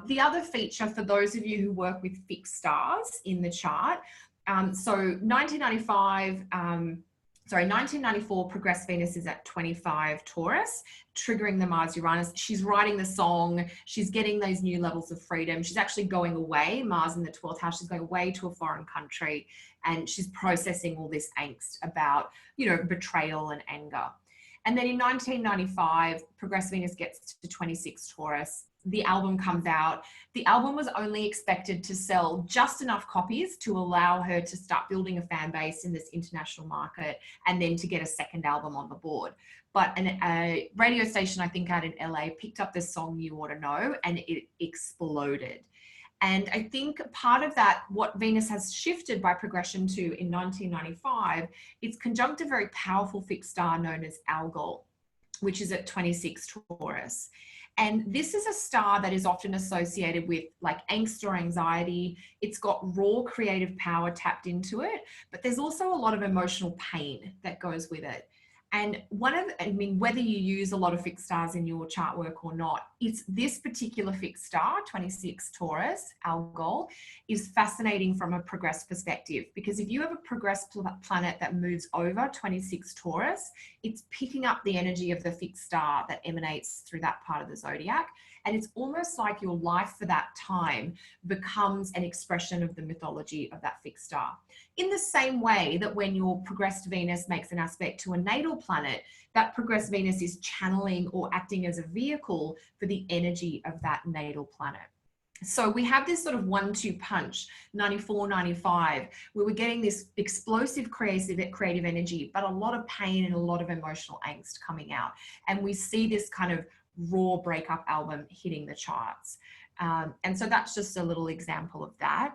The other feature for those of you who work with fixed stars in the chart, so 1994, progress Venus is at 25 Taurus, triggering the Mars-Uranus. She's writing the song. She's getting those new levels of freedom. She's actually going away, Mars in the 12th house. She's going away to a foreign country, and she's processing all this angst about, betrayal and anger. And then in 1995, progress Venus gets to 26 Taurus. The album comes out. The album was only expected to sell just enough copies to allow her to start building a fan base in this international market, and then to get a second album on the board. But a radio station, I think out in LA, picked up this song, You Ought to Know, and it exploded. And I think part of that, what Venus has shifted by progression to in 1995, it's conjunct a very powerful fixed star known as Algol. which is at 26 Taurus. And this is a star that is often associated with like angst or anxiety. It's got raw creative power tapped into it, but there's also a lot of emotional pain that goes with it. And whether you use a lot of fixed stars in your chart work or not, it's this particular fixed star, 26 Taurus, our goal, is fascinating from a progressed perspective. Because if you have a progressed planet that moves over 26 Taurus, it's picking up the energy of the fixed star that emanates through that part of the zodiac. And it's almost like your life for that time becomes an expression of the mythology of that fixed star. In the same way that when your progressed Venus makes an aspect to a natal planet, that progressed Venus is channeling or acting as a vehicle for the energy of that natal planet. So we have this sort of 1-2 punch, 94, 95, where we're getting this explosive creative energy, but a lot of pain and a lot of emotional angst coming out. And we see this kind of raw breakup album hitting the charts. And so that's just a little example of that.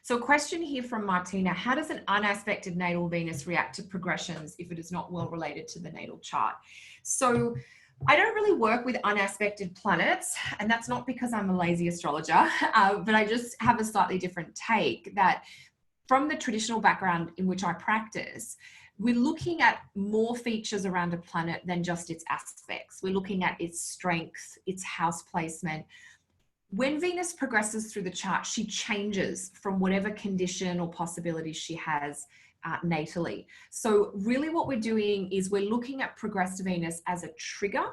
So a question here from Martina: how does an unaspected natal Venus react to progressions if it is not well related to the natal chart? So I don't really work with unaspected planets, and that's not because I'm a lazy astrologer, but I just have a slightly different take that from the traditional background in which I practice, we're looking at more features around a planet than just its aspects. We're looking at its strengths, its house placement. When Venus progresses through the chart, she changes from whatever condition or possibilities she has natally. So really what we're doing is we're looking at progressed Venus as a trigger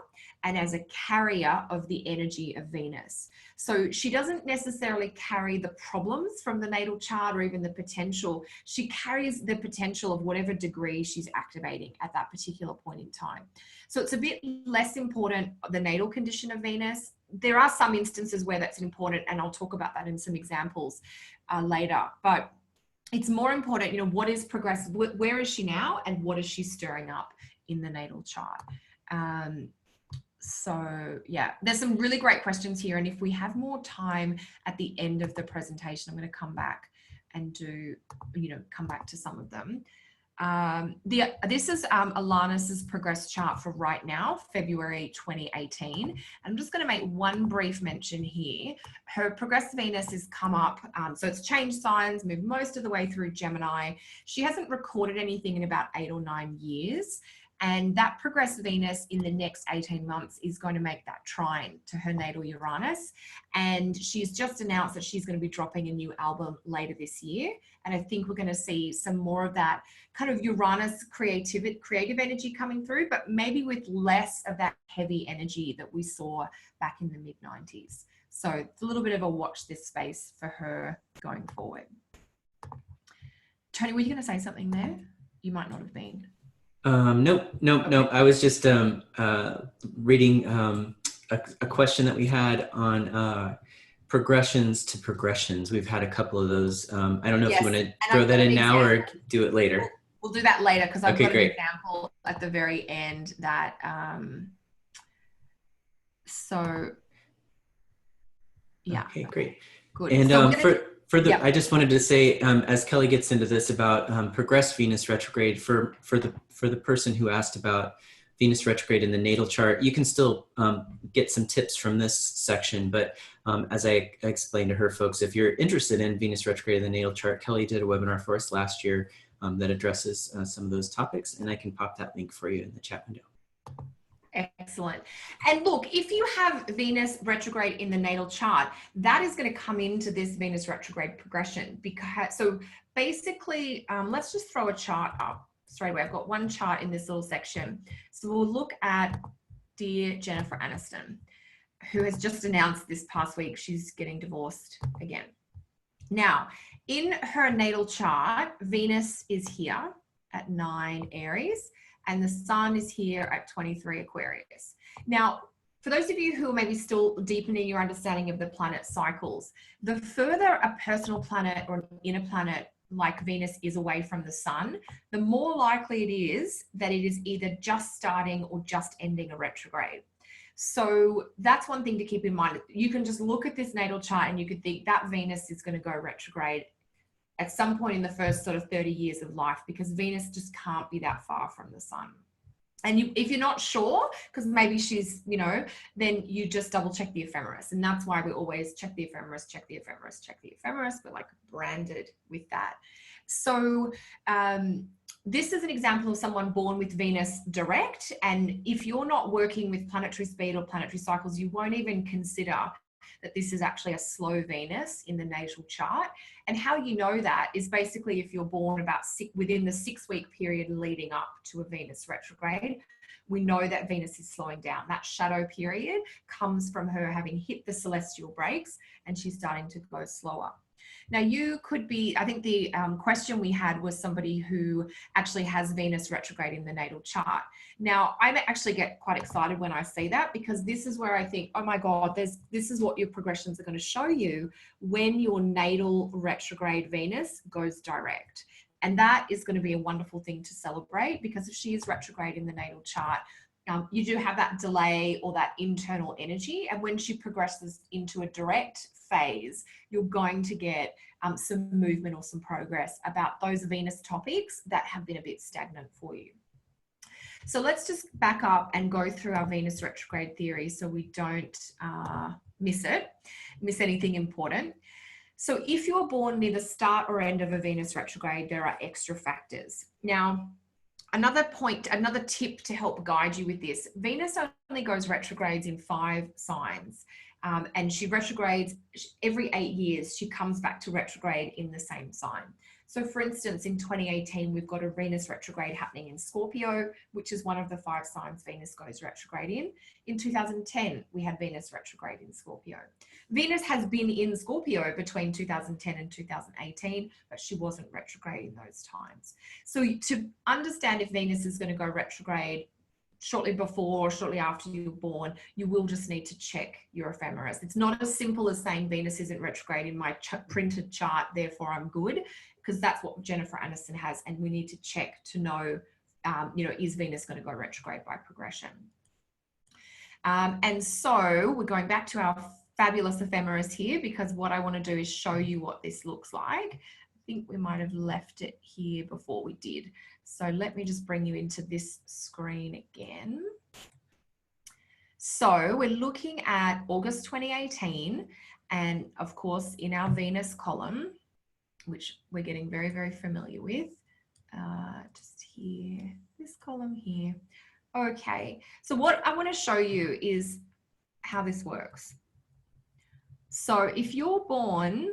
and as a carrier of the energy of Venus. So she doesn't necessarily carry the problems from the natal chart or even the potential. She carries the potential of whatever degree she's activating at that particular point in time. So it's a bit less important, the natal condition of Venus. There are some instances where that's important, and I'll talk about that in some examples later. But it's more important, what is progressive, where is she now, and what is she stirring up in the natal chart? So yeah, there's some really great questions here. And if we have more time at the end of the presentation, I'm going to come back and come back to some of them. This is Alanis's progress chart for right now, February 2018. I'm just going to make one brief mention here. Her progressed Venus has come up, so it's changed signs, moved most of the way through Gemini. She hasn't recorded anything in about 8 or 9 years. And that progressed Venus in the next 18 months is going to make that trine to her natal Uranus. And she's just announced that she's going to be dropping a new album later this year. And I think we're going to see some more of that kind of Uranus creative energy coming through, but maybe with less of that heavy energy that we saw back in the mid-90s. So it's a little bit of a watch this space for her going forward. Tony, were you going to say something there? You might not have been. Nope. I was just reading a question that we had on progressions to progressions. We've had a couple of those. I don't know if you want to throw that in now or do it later. We'll do that later because I've got an example at the very end that yeah. Okay, great. Good. And so I just wanted to say, as Kelly gets into this about progressed Venus retrograde, for the person who asked about Venus retrograde in the natal chart, you can still get some tips from this section. But as I explained to her folks, if you're interested in Venus retrograde in the natal chart, Kelly did a webinar for us last year that addresses some of those topics, and I can pop that link for you in the chat window. Excellent. And look, if you have Venus retrograde in the natal chart, that is going to come into this Venus retrograde progression. Because so basically, let's just throw a chart up straight away. I've got one chart in this little section. So we'll look at dear Jennifer Aniston, who has just announced this past week she's getting divorced again. Now, in her natal chart, Venus is here at 9 Aries. And the sun is here at 23 Aquarius. Now, for those of you who are maybe still deepening your understanding of the planet cycles, the further a personal planet or an inner planet like Venus is away from the sun, the more likely it is that it is either just starting or just ending a retrograde. So that's one thing to keep in mind. You can just look at this natal chart and you could think that Venus is going to go retrograde at some point in the first sort of 30 years of life, because Venus just can't be that far from the sun. And if you're not sure, because maybe she's, you know, then you just double check the ephemeris. And that's why we always check the ephemeris, check the ephemeris, check the ephemeris. We're like branded with that. So this is an example of someone born with Venus direct. And if you're not working with planetary speed or planetary cycles, you won't even consider that this is actually a slow Venus in the natal chart. And how you know that is basically if you're born about within the 6-week period leading up to a Venus retrograde, we know that Venus is slowing down. That shadow period comes from her having hit the celestial brakes and she's starting to go slower. Now you could be, I think the question we had was somebody who actually has Venus retrograde in the natal chart. Now I actually get quite excited when I see that, because this is where I think, oh my God, this is what your progressions are going to show you when your natal retrograde Venus goes direct. And that is going to be a wonderful thing to celebrate, because if she is retrograde in the natal chart, you do have that delay or that internal energy. And when she progresses into a direct phase, you're going to get some movement or some progress about those Venus topics that have been a bit stagnant for you. So let's just back up and go through our Venus retrograde theory so we don't miss anything important. So if you're born near the start or end of a Venus retrograde, there are extra factors. Now, another tip to help guide you with this, Venus only goes retrogrades in 5 signs. And she retrogrades every 8 years. She comes back to retrograde in the same sign. So for instance, in 2018, we've got a Venus retrograde happening in Scorpio, which is one of the 5 signs Venus goes retrograde in. In 2010, we had Venus retrograde in Scorpio. Venus has been in Scorpio between 2010 and 2018, but she wasn't retrograde in those times. So to understand if Venus is going to go retrograde shortly before or shortly after you're born, you will just need to check your ephemeris. It's not as simple as saying Venus isn't retrograde in my printed chart, therefore I'm good, because that's what Jennifer Aniston has. And we need to check to know, is Venus going to go retrograde by progression? And so we're going back to our fabulous ephemeris here, because what I want to do is show you what this looks like. I think we might have left it here before we did. So let me just bring you into this screen again. So we're looking at August 2018, and of course in our Venus column, which we're getting very, very familiar with, just here, this column here. Okay, so what I want to show you is how this works. So if you're born,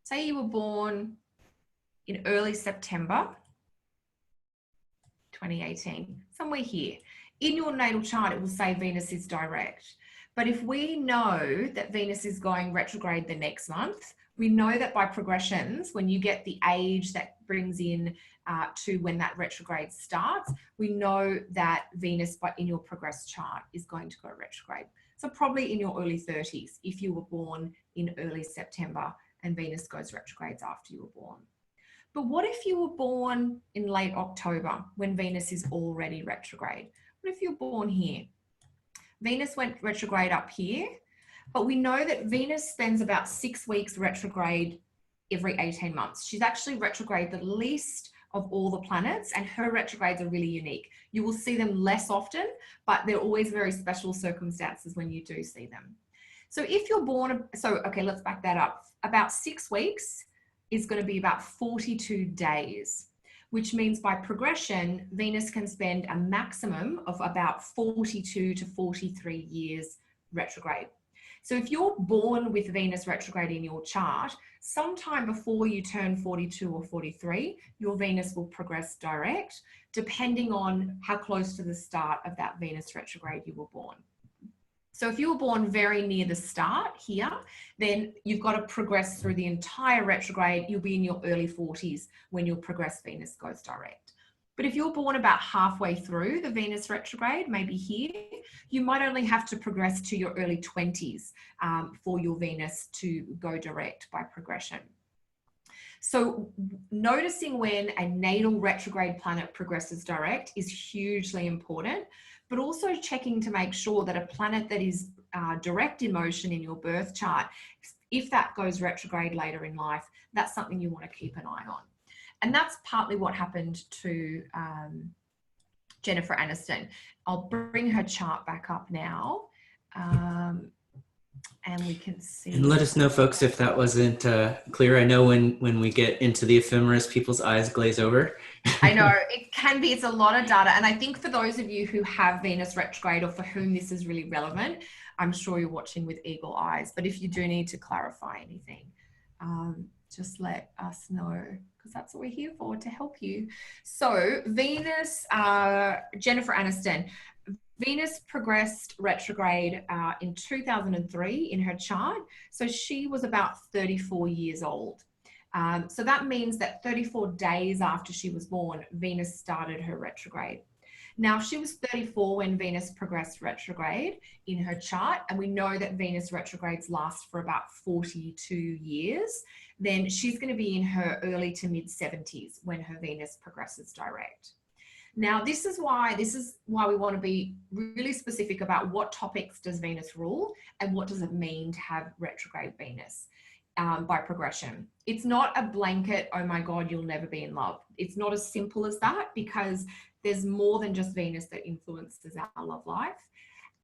say you were born in early September 2018, somewhere here. In your natal chart, it will say Venus is direct. But if we know that Venus is going retrograde the next month, we know that by progressions, when you get the age that brings in to when that retrograde starts, we know that Venus in your progress chart is going to go retrograde. So probably in your early 30s, if you were born in early September and Venus goes retrogrades after you were born. But what if you were born in late October when Venus is already retrograde? What if you're born here? Venus went retrograde up here, but we know that Venus spends about 6 weeks retrograde every 18 months. She's actually retrograde the least of all the planets, and her retrogrades are really unique. You will see them less often, but they're always very special circumstances when you do see them. So if you're born, okay, let's back that up. About 6 weeks is going to be about 42 days, which means by progression, Venus can spend a maximum of about 42 to 43 years retrograde. So if you're born with Venus retrograde in your chart, sometime before you turn 42 or 43, your Venus will progress direct, depending on how close to the start of that Venus retrograde you were born. So if you were born very near the start here, then you've got to progress through the entire retrograde. You'll be in your early 40s when your progressed Venus goes direct. But if you're born about halfway through the Venus retrograde, maybe here, you might only have to progress to your early 20s for your Venus to go direct by progression. So noticing when a natal retrograde planet progresses direct is hugely important, but also checking to make sure that a planet that is direct in motion in your birth chart, if that goes retrograde later in life, that's something you want to keep an eye on. And that's partly what happened to Jennifer Aniston. I'll bring her chart back up now. And we can see. And let us know, folks, if that wasn't clear. I know when we get into the ephemeris, people's eyes glaze over. I know it can be. It's a lot of data. And I think for those of you who have Venus retrograde or for whom this is really relevant, I'm sure you're watching with eagle eyes. But if you do need to clarify anything, just let us know, because that's what we're here for, to help you. So Venus, Jennifer Aniston, Venus progressed retrograde in 2003 in her chart. So she was about 34 years old. So that means that 34 days after she was born, Venus started her retrograde. Now, she was 34 when Venus progressed retrograde in her chart, and we know that Venus retrogrades last for about 42 years. Then she's going to be in her early to mid 70s when her Venus progresses direct. Now, this is why we want to be really specific about what topics does Venus rule and what does it mean to have retrograde Venus by progression. It's not a blanket, oh my God, you'll never be in love. It's not as simple as that, because there's more than just Venus that influences our love life.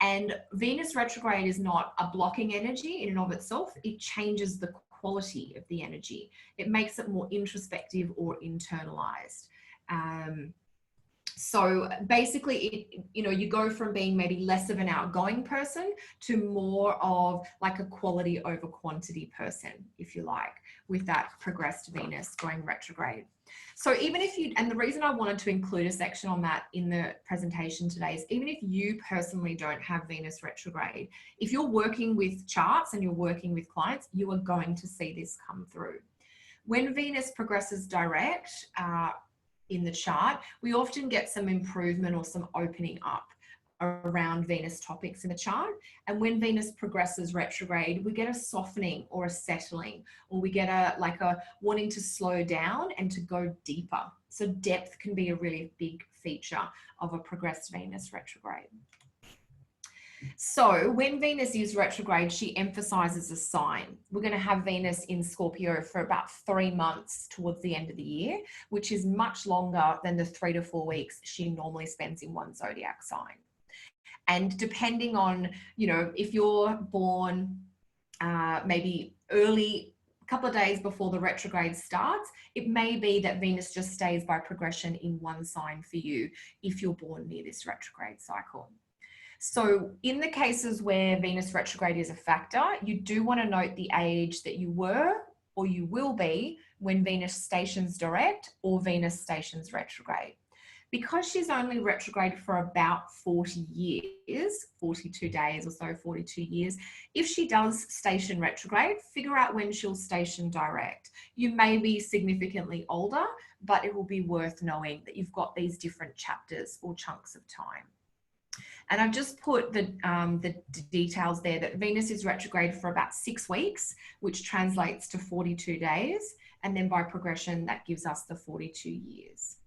And Venus retrograde is not a blocking energy in and of itself. It changes the quality of the energy. It makes it more introspective or internalized. So basically, you go from being maybe less of an outgoing person to more of like a quality over quantity person, if you like, with that progressed Venus going retrograde. So even if and the reason I wanted to include a section on that in the presentation today is, even if you personally don't have Venus retrograde, if you're working with charts and you're working with clients, you are going to see this come through. When Venus progresses direct, in the chart, we often get some improvement or some opening up around Venus topics in the chart. And when Venus progresses retrograde, we get a softening or a settling, or we get a wanting to slow down and to go deeper. So depth can be a really big feature of a progressed Venus retrograde. So when Venus is retrograde, she emphasizes a sign. We're going to have Venus in Scorpio for about 3 months towards the end of the year, which is much longer than the 3 to 4 weeks she normally spends in one zodiac sign. And depending on, if you're born maybe early, a couple of days before the retrograde starts, it may be that Venus just stays by progression in one sign for you if you're born near this retrograde cycle. So in the cases where Venus retrograde is a factor, you do want to note the age that you were or you will be when Venus stations direct or Venus stations retrograde. Because she's only retrograde for about 40 years, 42 days or so, 42 years, if she does station retrograde, figure out when she'll station direct. You may be significantly older, but it will be worth knowing that you've got these different chapters or chunks of time. And I've just put the details there that Venus is retrograde for about 6 weeks, which translates to 42 days. And then by progression, that gives us the 42 years.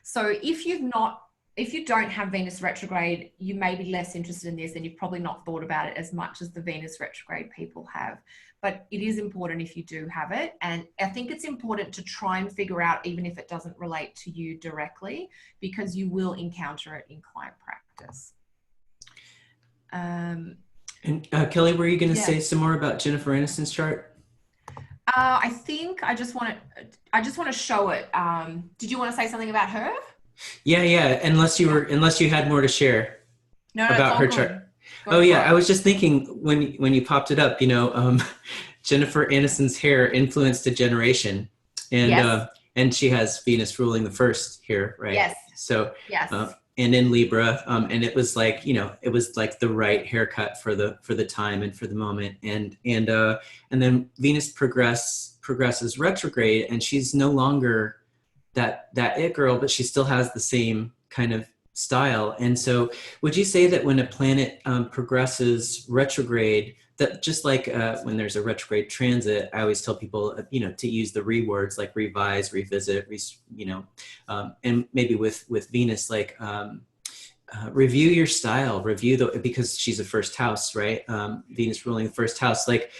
So if you don't have Venus retrograde, you may be less interested in this, and you've probably not thought about it as much as the Venus retrograde people have. But it is important if you do have it. And I think it's important to try and figure out, even if it doesn't relate to you directly, because you will encounter it in client practice. And Kelly, were you going to say some more about Jennifer Aniston's chart? I think I just want to show it. Did you want to say something about her? Yeah. Unless you had more to share about her chart. Oh yeah, I was just thinking when you popped it up, Jennifer Aniston's hair influenced a generation, and she has Venus ruling the first here, right? Yes. So yes. And in Libra, and it was like the right haircut for the time and for the moment, and then Venus progresses retrograde, and she's no longer that it girl, but she still has the same kind of style. And so would you say that when a planet progresses retrograde, that just like when there's a retrograde transit, I always tell people, to use the words like revise, revisit, and maybe with Venus, like review your style, because she's a first house, right? Venus ruling the first house, like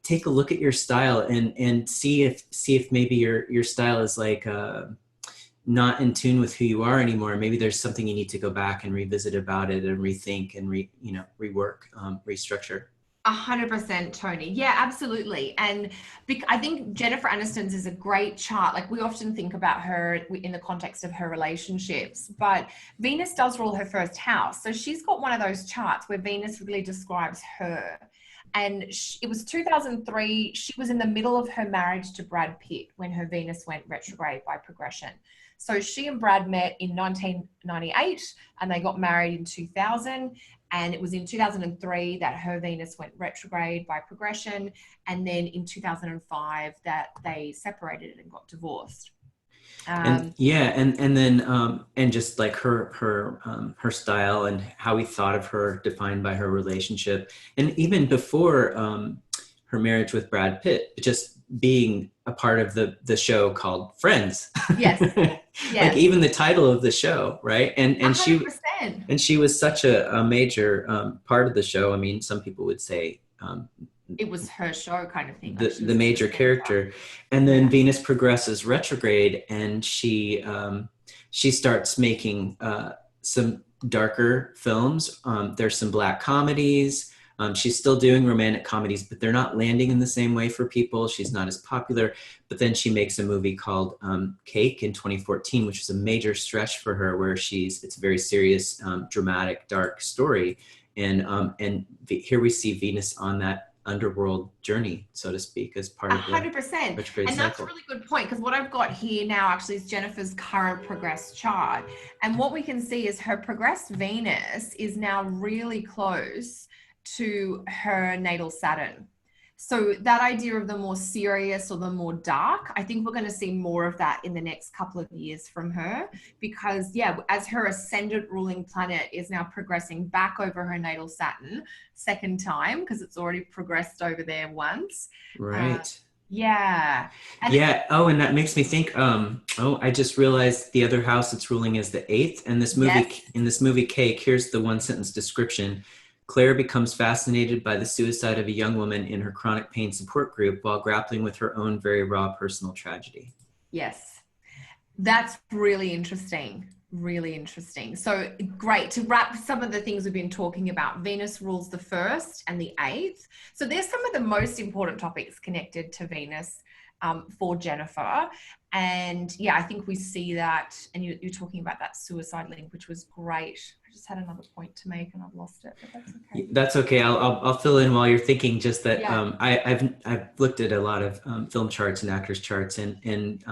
take a look at your style and see if maybe your style is like, not in tune with who you are anymore, maybe there's something you need to go back and revisit about it and rethink and rework, restructure. 100%, Tony. Yeah, absolutely. And I think Jennifer Aniston's is a great chart. Like, we often think about her in the context of her relationships, but Venus does rule her first house. So she's got one of those charts where Venus really describes her. And it was 2003. She was in the middle of her marriage to Brad Pitt when her Venus went retrograde by progression. So she and Brad met in 1998 and they got married in 2000. And it was in 2003 that her Venus went retrograde by progression. And then in 2005 that they separated and got divorced. And then and just like her style and how we thought of her defined by her relationship, and even before her marriage with Brad Pitt, just being a part of the show called Friends. Yes. Yes. Like even the title of the show, right? And 100%. she was such a major part of the show. I mean, some people would say it was her show kind of thing. The major character. And then Venus progresses retrograde, and she starts making some darker films. There's some Black comedies. She's still doing romantic comedies, but they're not landing in the same way for people. She's not as popular. But then she makes a movie called Cake in 2014, which is a major stretch for her, where it's a very serious, dramatic, dark story. And here we see Venus on that underworld journey, so to speak, as part of 100%. retrograde and that's cycle. a really good point, because what I've got here now actually is Jennifer's current progressed chart. And what we can see is her progressed Venus is now really close to her natal Saturn. So that idea of the more serious or the more dark, I think we're going to see more of that in the next couple of years from her, because as her ascendant ruling planet is now progressing back over her natal Saturn, second time, because it's already progressed over there once. Right. Yeah. Oh, and that makes me think, I just realized the other house it's ruling is the 8th. And this movie, in this movie Cake, here's the one sentence description. Claire becomes fascinated by the suicide of a young woman in her chronic pain support group while grappling with her own very raw personal tragedy. Yes. That's really interesting. Really interesting. So great. To wrap some of the things we've been talking about, Venus rules the 1st and the 8th. So there's some of the most important topics connected to Venus for Jennifer. And I think we see that, and you're talking about that suicide link, which was great. I just had another point to make and I've lost it, but that's okay. That's okay. I'll fill in while you're thinking. Just that I've looked at a lot of film charts and actors charts, and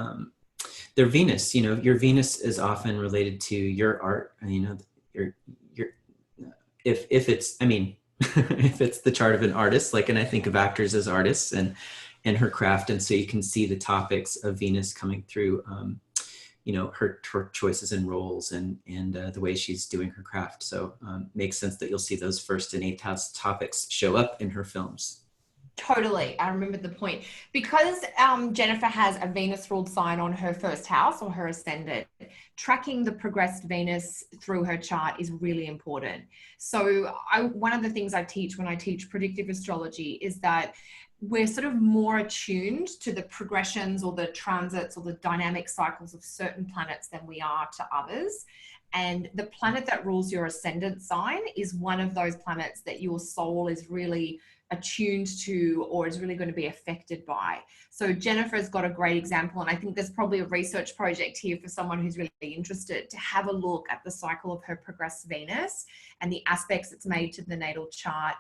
their Venus. Your Venus is often related to your art. Your if it's if it's the chart of an artist, and I think of actors as artists and her craft, and so you can see the topics of Venus coming through. Her choices and roles and the way she's doing her craft. So makes sense that you'll see those 1st and 8th house topics show up in her films. Totally. I remembered the point. Because Jennifer has a Venus ruled sign on her 1st house or her ascendant, tracking the progressed Venus through her chart is really important. So one of the things I teach when I teach predictive astrology is that we're sort of more attuned to the progressions or the transits or the dynamic cycles of certain planets than we are to others. And the planet that rules your ascendant sign is one of those planets that your soul is really attuned to or is really going to be affected by. So Jennifer's got a great example, and I think there's probably a research project here for someone who's really interested to have a look at the cycle of her progressed Venus and the aspects it's made to the natal chart.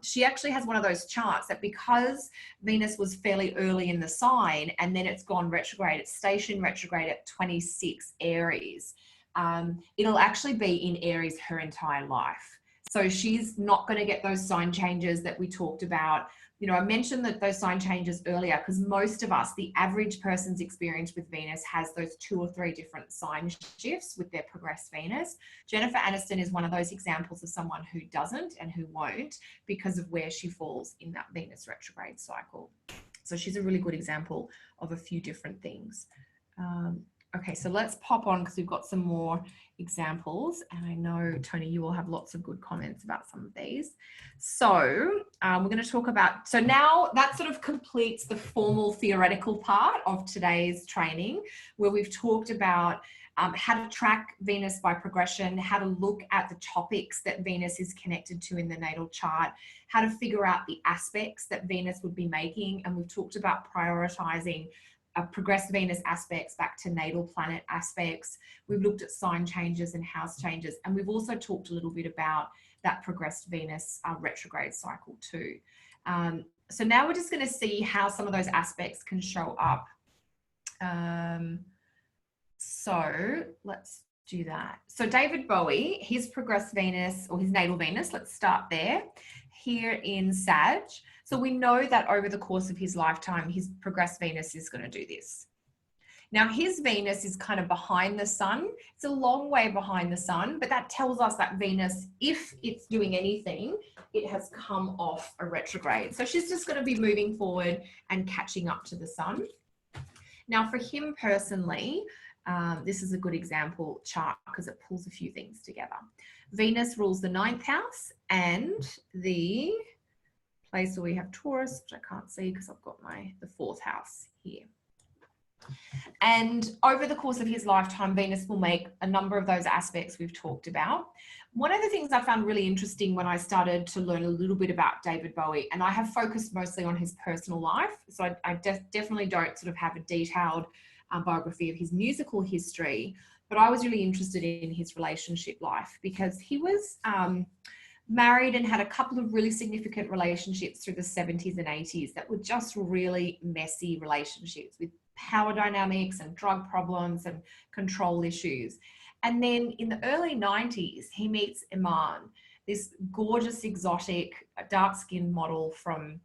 She actually has one of those charts that, because Venus was fairly early in the sign and then it's gone retrograde, it's stationed retrograde at 26 Aries. It'll actually be in Aries her entire life. So she's not going to get those sign changes that we talked about. I mentioned that those sign changes earlier because most of us, the average person's experience with Venus has those 2 or 3 different sign shifts with their progressed Venus. Jennifer Aniston is one of those examples of someone who doesn't and who won't because of where she falls in that Venus retrograde cycle. So she's a really good example of a few different things. Okay, so let's pop on because we've got some more examples. And I know, Tony, you will have lots of good comments about some of these. So we're going to talk about, so now that sort of completes the formal theoretical part of today's training, where we've talked about how to track Venus by progression, how to look at the topics that Venus is connected to in the natal chart, how to figure out the aspects that Venus would be making. And we've talked about prioritizing progressed Venus aspects back to natal planet aspects. We've looked at sign changes and house changes. And we've also talked a little bit about that progressed Venus retrograde cycle too. So now we're just going to see how some of those aspects can show up. So let's do that. So David Bowie, his progressed Venus, or his natal Venus, let's start there, here in Sag. So we know that over the course of his lifetime, his progressed Venus is going to do this. Now his Venus is kind of behind the sun. It's a long way behind the sun, but that tells us that Venus, if it's doing anything, it has come off a retrograde. So she's just going to be moving forward and catching up to the sun. Now for him personally, this is a good example chart because it pulls a few things together. Venus rules the 9th house and the place where we have Taurus, which I can't see because I've got the 4th house here. And over the course of his lifetime, Venus will make a number of those aspects we've talked about. One of the things I found really interesting when I started to learn a little bit about David Bowie, and I have focused mostly on his personal life, so I definitely don't sort of have a detailed biography of his musical history, but I was really interested in his relationship life because he was married and had a couple of really significant relationships through the 70s and 80s that were just really messy relationships with power dynamics and drug problems and control issues. And then in the early 90s, he meets Iman, this gorgeous, exotic, dark-skinned model from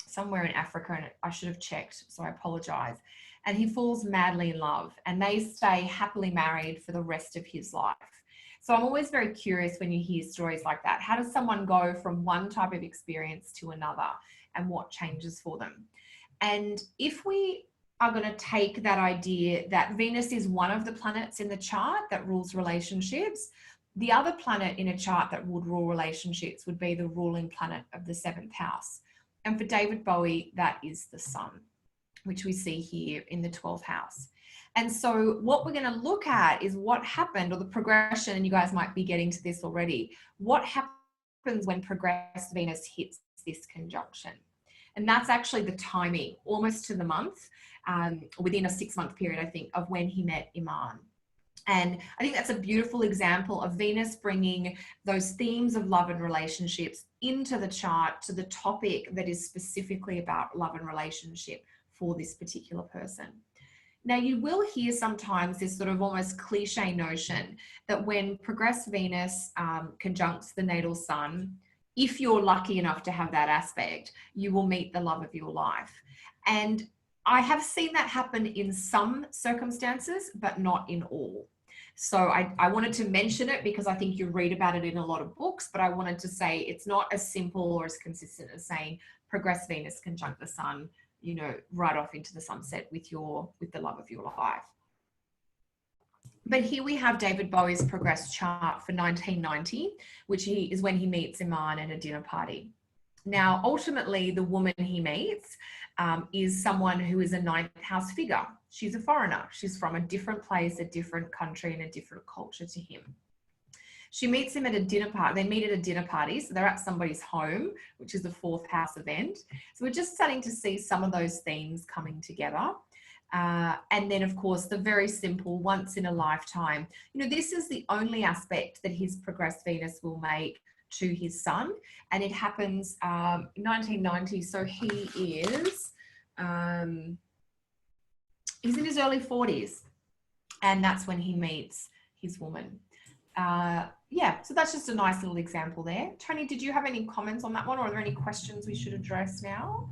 somewhere in Africa, and I should have checked, so I apologize. And he falls madly in love, and they stay happily married for the rest of his life. So I'm always very curious when you hear stories like that. How does someone go from one type of experience to another, and what changes for them? And if we are going to take that idea that Venus is one of the planets in the chart that rules relationships, the other planet in a chart that would rule relationships would be the ruling planet of the 7th house. And for David Bowie, that is the sun, which we see here in the 12th house. And so what we're going to look at is what happened, or the progression, and you guys might be getting to this already, what happens when progressed Venus hits this conjunction. And that's actually the timing, almost to the month, within a 6-month period, I think, of when he met Iman. And I think that's a beautiful example of Venus bringing those themes of love and relationships into the chart to the topic that is specifically about love and relationship for this particular person. Now, you will hear sometimes this sort of almost cliche notion that when progressed Venus conjuncts the natal sun, if you're lucky enough to have that aspect, you will meet the love of your life. And I have seen that happen in some circumstances, but not in all. So I wanted to mention it because I think you read about it in a lot of books, but I wanted to say it's not as simple or as consistent as saying progressed Venus conjunct the sun, you know, right off into the sunset with the love of your life. But here we have David Bowie's progressed chart for 1990, which is when he meets Iman at a dinner party. Now, ultimately, the woman he meets is someone who is a 9th house figure. She's a foreigner. She's from a different place, a different country, and a different culture to him. She meets him at a dinner party. They meet at a dinner party. So they're at somebody's home, which is a 4th house event. So we're just starting to see some of those themes coming together. And then, of course, the very simple once in a lifetime. You know, this is the only aspect that his progressed Venus will make to his sun. And it happens 1990. So he is, he's in his early 40s. And that's when he meets his woman. Yeah, so that's just a nice little example there. Tony, did you have any comments on that one, or are there any questions we should address now?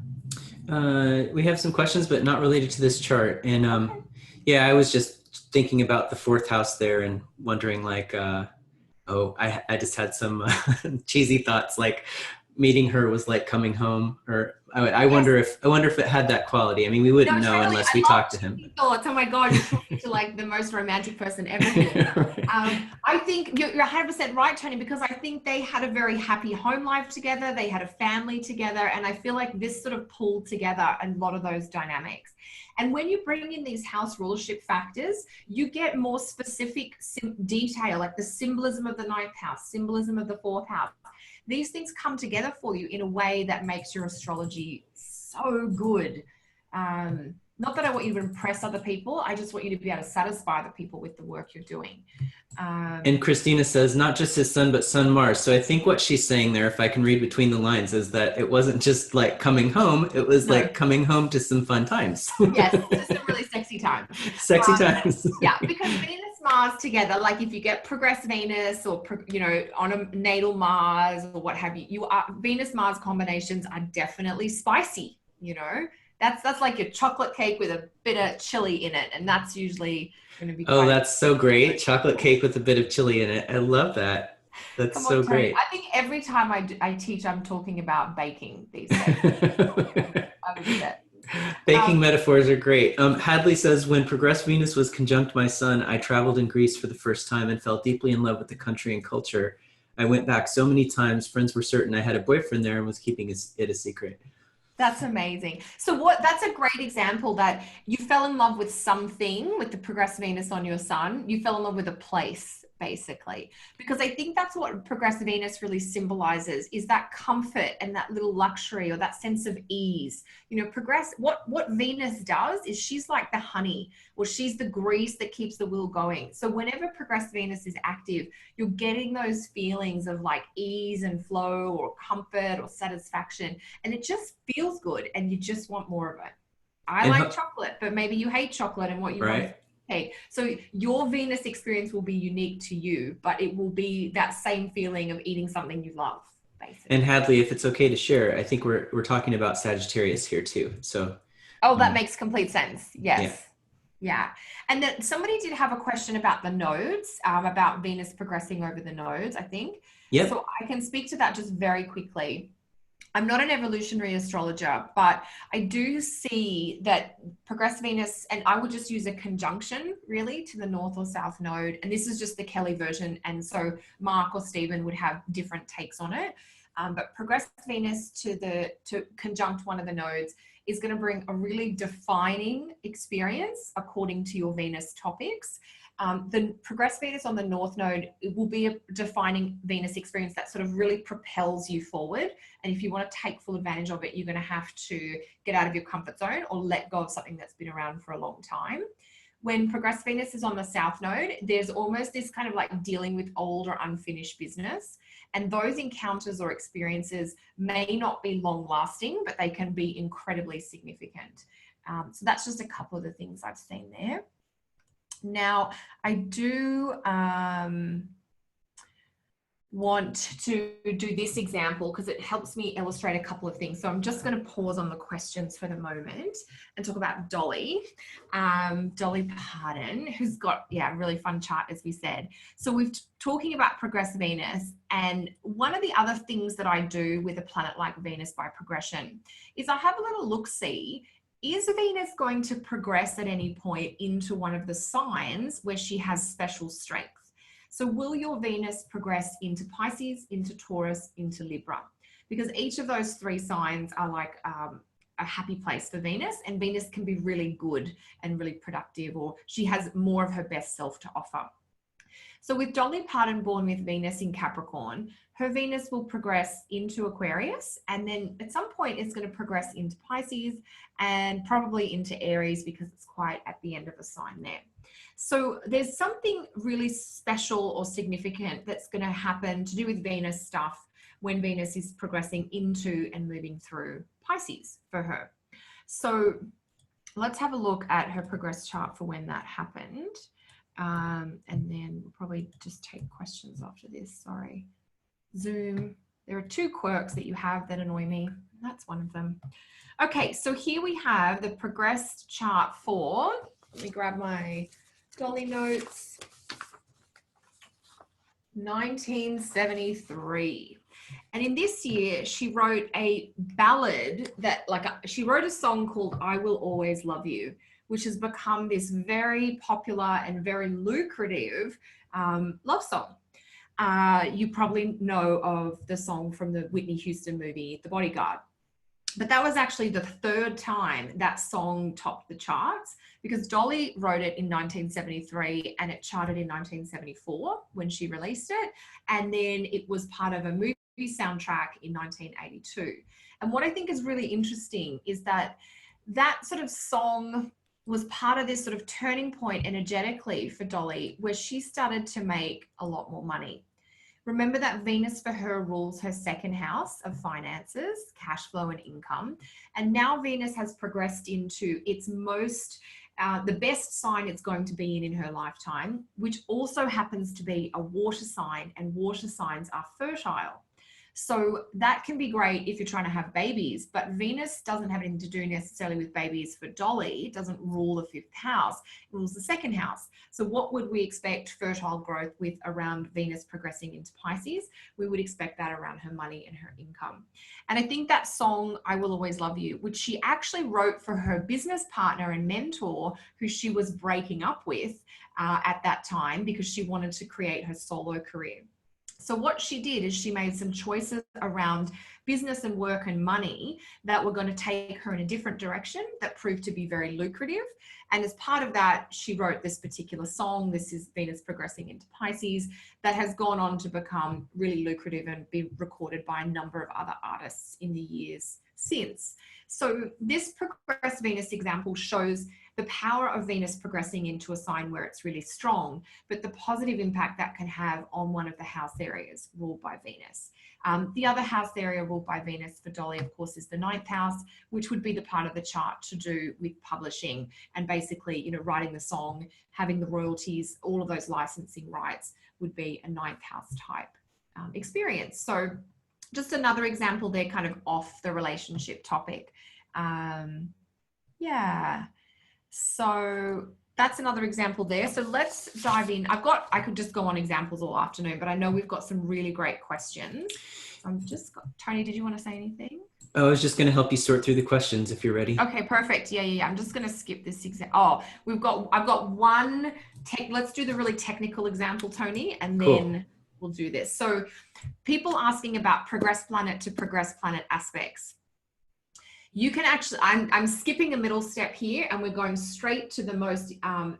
We have some questions, but not related to this chart. And okay. Yeah, I was just thinking about the 4th house there and wondering like, I just had some cheesy thoughts like, meeting her was like coming home, or I Yes. wonder if it had that quality. I mean, we wouldn't know Totally. unless I we love talked to him. thoughts. Oh my God, you're talking to like the most romantic person ever here. I think you're 100% right, Tony, because I think they had a very happy home life together. They had a family together. And I feel like this sort of pulled together a lot of those dynamics. And when you bring in these house rulership factors, you get more specific detail, like the symbolism of the ninth house, symbolism of the fourth house. These things come together for you in a way that makes your astrology so good. Not that I want you to impress other people. I just want you to be able to satisfy the people with the work you're doing. And Christina says, not just his sun, but Sun Mars. So I think what she's saying there, if I can read between the lines, is that it wasn't just like coming home. It was like coming home to some fun times. Yes, to some really sexy times. Sexy times. Yeah, because Venus Mars together, like if you get progressed Venus or, you know, on a natal Mars or what have you, Venus Mars combinations are definitely spicy, you know. That's like your chocolate cake with a bit of chili in it, and that's usually going to be Oh, that's so great. Chocolate cake with a bit of chili in it. I love that. That's Come so on, Tony. great. I think every time I teach, I'm talking about baking these days. Baking metaphors are great. Hadley says, when progressed Venus was conjunct my sun, I traveled in Greece for the first time and fell deeply in love with the country and culture. I went back so many times. Friends were certain I had a boyfriend there and was keeping it a secret. That's amazing. So that's a great example that you fell in love with something with the progressed Venus on your sun. You fell in love with a place, basically, because I think that's what progressed Venus really symbolizes, is that comfort and that little luxury or that sense of ease. You know, what Venus does is she's like the honey, or she's the grease that keeps the wheel going. So whenever progressed Venus is active, you're getting those feelings of like ease and flow or comfort or satisfaction, and it just feels good and you just want more of it. I like chocolate, but maybe you hate chocolate and what you want is cake. So your Venus experience will be unique to you, but it will be that same feeling of eating something you love, basically. And Hadley, if it's okay to share, I think we're talking about Sagittarius here too. So that makes complete sense. Yes. Yeah. And then somebody did have a question about the nodes, about Venus progressing over the nodes, I think. Yep. So I can speak to that just very quickly. I'm not an evolutionary astrologer, but I do see that progressed Venus, and I would just use a conjunction really to the north or south node. And this is just the Kelly version. And so Mark or Stephen would have different takes on it. But progressed Venus to conjunct one of the nodes is going to bring a really defining experience according to your Venus topics. The progressed Venus on the North Node, it will be a defining Venus experience that sort of really propels you forward. And if you want to take full advantage of it, you're going to have to get out of your comfort zone or let go of something that's been around for a long time. When progressed Venus is on the South Node, there's almost this kind of like dealing with old or unfinished business. And those encounters or experiences may not be long lasting, but they can be incredibly significant. So that's just a couple of the things I've seen there. Now, I do want to do this example because it helps me illustrate a couple of things. So I'm just going to pause on the questions for the moment and talk about Dolly, Dolly Parton, who's got, a really fun chart, as we said. So we're talking about progressed Venus, and one of the other things that I do with a planet like Venus by progression is I have a little look-see. Is Venus going to progress at any point into one of the signs where she has special strength? So will your Venus progress into Pisces, into Taurus, into Libra? Because each of those three signs are like a happy place for Venus, and Venus can be really good and really productive, or she has more of her best self to offer. So with Dolly Parton, born with Venus in Capricorn, her Venus will progress into Aquarius, and then at some point it's going to progress into Pisces and probably into Aries because it's quite at the end of a sign there. So there's something really special or significant that's going to happen to do with Venus stuff when Venus is progressing into and moving through Pisces for her. So let's have a look at her progress chart for when that happened. And then we'll probably just take questions after this. Sorry. Zoom. There are two quirks that you have that annoy me. That's one of them. Okay, so here we have the progressed chart for, let me grab my Dolly notes, 1973. And in this year, she wrote a ballad that, she wrote a song called I Will Always Love You, which has become this very popular and very lucrative love song. You probably know of the song from the Whitney Houston movie, The Bodyguard. But that was actually the third time that song topped the charts, because Dolly wrote it in 1973 and it charted in 1974 when she released it. And then it was part of a movie soundtrack in 1982. And what I think is really interesting is that that sort of song was part of this sort of turning point energetically for Dolly, where she started to make a lot more money. Remember that Venus for her rules her second house of finances, cash flow, and income. And now Venus has progressed into its the best sign it's going to be in her lifetime, which also happens to be a water sign, and water signs are fertile. So that can be great if you're trying to have babies, but Venus doesn't have anything to do necessarily with babies for Dolly. It doesn't rule the fifth house, it rules the second house. So what would we expect fertile growth with around Venus progressing into Pisces? We would expect that around her money and her income. And I think that song, I Will Always Love You, which she actually wrote for her business partner and mentor, who she was breaking up with at that time because she wanted to create her solo career. So what she did is she made some choices around business and work and money that were going to take her in a different direction that proved to be very lucrative. And as part of that, she wrote this particular song. This is Venus progressing into Pisces, that has gone on to become really lucrative and be recorded by a number of other artists in the years since. So this progressed Venus example shows the power of Venus progressing into a sign where it's really strong, but the positive impact that can have on one of the house areas ruled by Venus. The other house area ruled by Venus for Dolly, of course, is the ninth house, which would be the part of the chart to do with publishing and basically, you know, writing the song, having the royalties, all of those licensing rights would be a ninth house type experience. So just another example there, kind of off the relationship topic. Yeah. So that's another example there. So let's dive in. I could just go on examples all afternoon, but I know we've got some really great questions. So Tony, did you want to say anything? I was just going to help you sort through the questions if you're ready. Okay, perfect. Yeah. I'm just going to skip this example. Oh, I've got one let's do the really technical example, Tony, and then we'll do this. So people asking about progress planet to progress planet aspects. You can actually, I'm skipping a middle step here and we're going straight to the most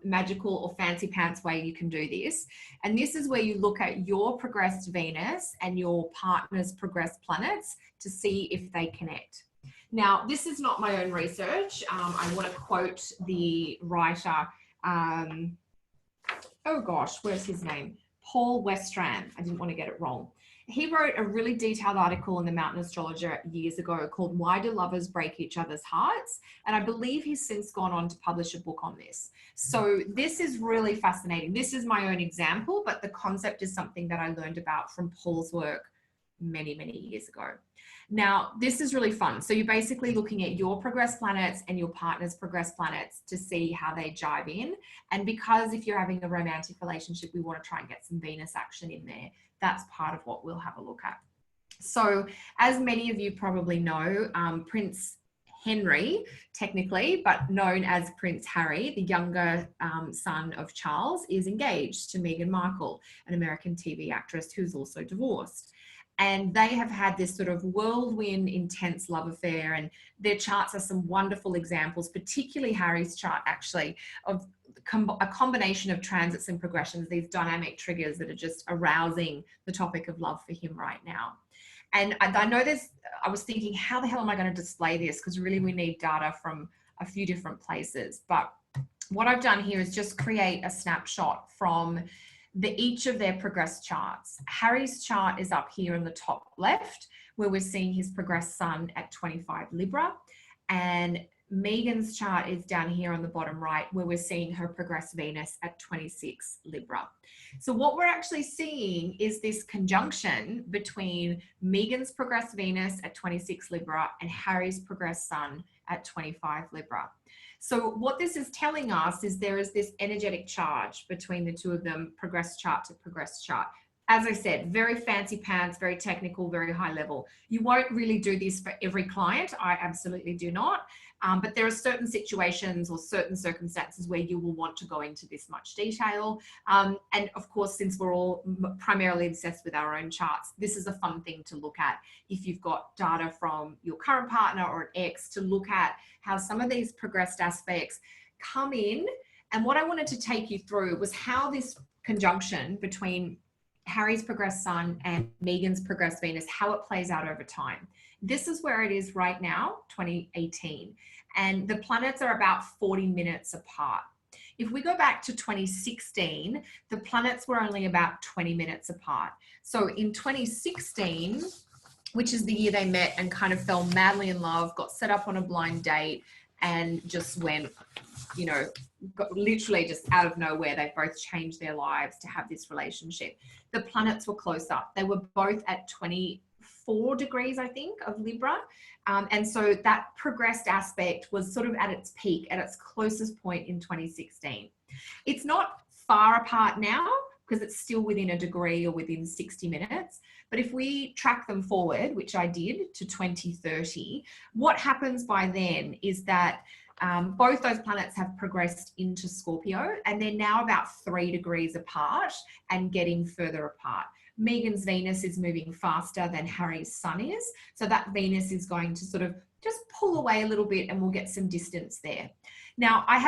magical or fancy pants way you can do this. And this is where you look at your progressed Venus and your partner's progressed planets to see if they connect. Now, this is not my own research. I want to quote the writer, oh gosh, where's his name? Paul Westran. I didn't want to get it wrong. He wrote a really detailed article in the Mountain Astrologer years ago called Why Do Lovers Break Each Other's Hearts? And I believe he's since gone on to publish a book on this. So this is really fascinating. This is my own example, but the concept is something that I learned about from Paul's work many, many years ago. Now, this is really fun. So you're basically looking at your progressed planets and your partner's progressed planets to see how they jive in. And because if you're having a romantic relationship, we want to try and get some Venus action in there. That's part of what we'll have a look at. So as many of you probably know, Prince Henry, technically, but known as Prince Harry, the younger son of Charles, is engaged to Meghan Markle, an American TV actress who's also divorced. And they have had this sort of whirlwind, intense love affair, and their charts are some wonderful examples, particularly Harry's chart, actually, of a combination of transits and progressions, these dynamic triggers that are just arousing the topic of love for him right now. And I know I was thinking, how the hell am I going to display this? Because really we need data from a few different places. But what I've done here is just create a snapshot from each of their progressed charts. Harry's chart is up here in the top left, where we're seeing his progressed sun at 25 Libra. And Meghan's chart is down here on the bottom right, where we're seeing her progressed Venus at 26 Libra. So what we're actually seeing is this conjunction between Meghan's progressed Venus at 26 Libra and Harry's progressed sun at 25 Libra. So what this is telling us is there is this energetic charge between the two of them, progressed chart to progressed chart. as I said, very fancy pants, very technical, very high level. You won't really do this for every client. I absolutely do not. But there are certain situations or certain circumstances where you will want to go into this much detail. And of course, since we're all primarily obsessed with our own charts, this is a fun thing to look at if you've got data from your current partner or an ex, to look at how some of these progressed aspects come in. And what I wanted to take you through was how this conjunction between Harry's progressed Sun and Megan's progressed Venus, how it plays out over time. This is where it is right now, 2018. And the planets are about 40 minutes apart. If we go back to 2016, the planets were only about 20 minutes apart. So in 2016, which is the year they met and kind of fell madly in love, got set up on a blind date, and just went, you know, got literally just out of nowhere, they both changed their lives to have this relationship. The planets were close up. They were both at 24 degrees, I think, of Libra. And so that progressed aspect was sort of at its peak, at its closest point in 2016. It's not far apart now because it's still within a degree or within 60 minutes. But if we track them forward, which I did, to 2030, what happens by then is that both those planets have progressed into Scorpio, and they're now about 3 degrees apart and getting further apart. Megan's Venus is moving faster than Harry's Sun is. So that Venus is going to sort of just pull away a little bit, and we'll get some distance there. Now, I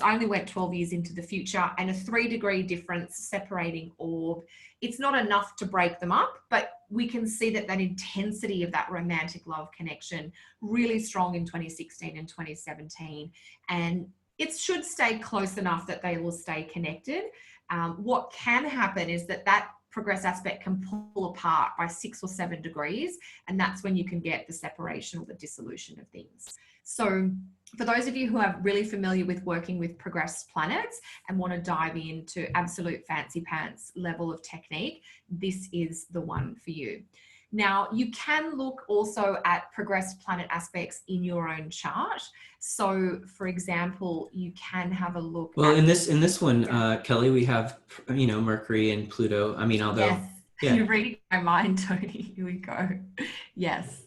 only went 12 years into the future, and a 3-degree difference separating orb, it's not enough to break them up, but we can see that intensity of that romantic love connection really strong in 2016 and 2017. And it should stay close enough that they will stay connected. What can happen is that progress aspect can pull apart by 6 or 7 degrees, and that's when you can get the separation or the dissolution of things. So for those of you who are really familiar with working with progressed planets and want to dive into absolute fancy pants level of technique, this is the one for you. Now, you can look also at progressed planet aspects in your own chart. So, for example, you can have a look. Well, in this one, Kelly, we have, Mercury and Pluto. I mean, although yes, yeah. You're reading my mind, Tony. Here we go. Yes.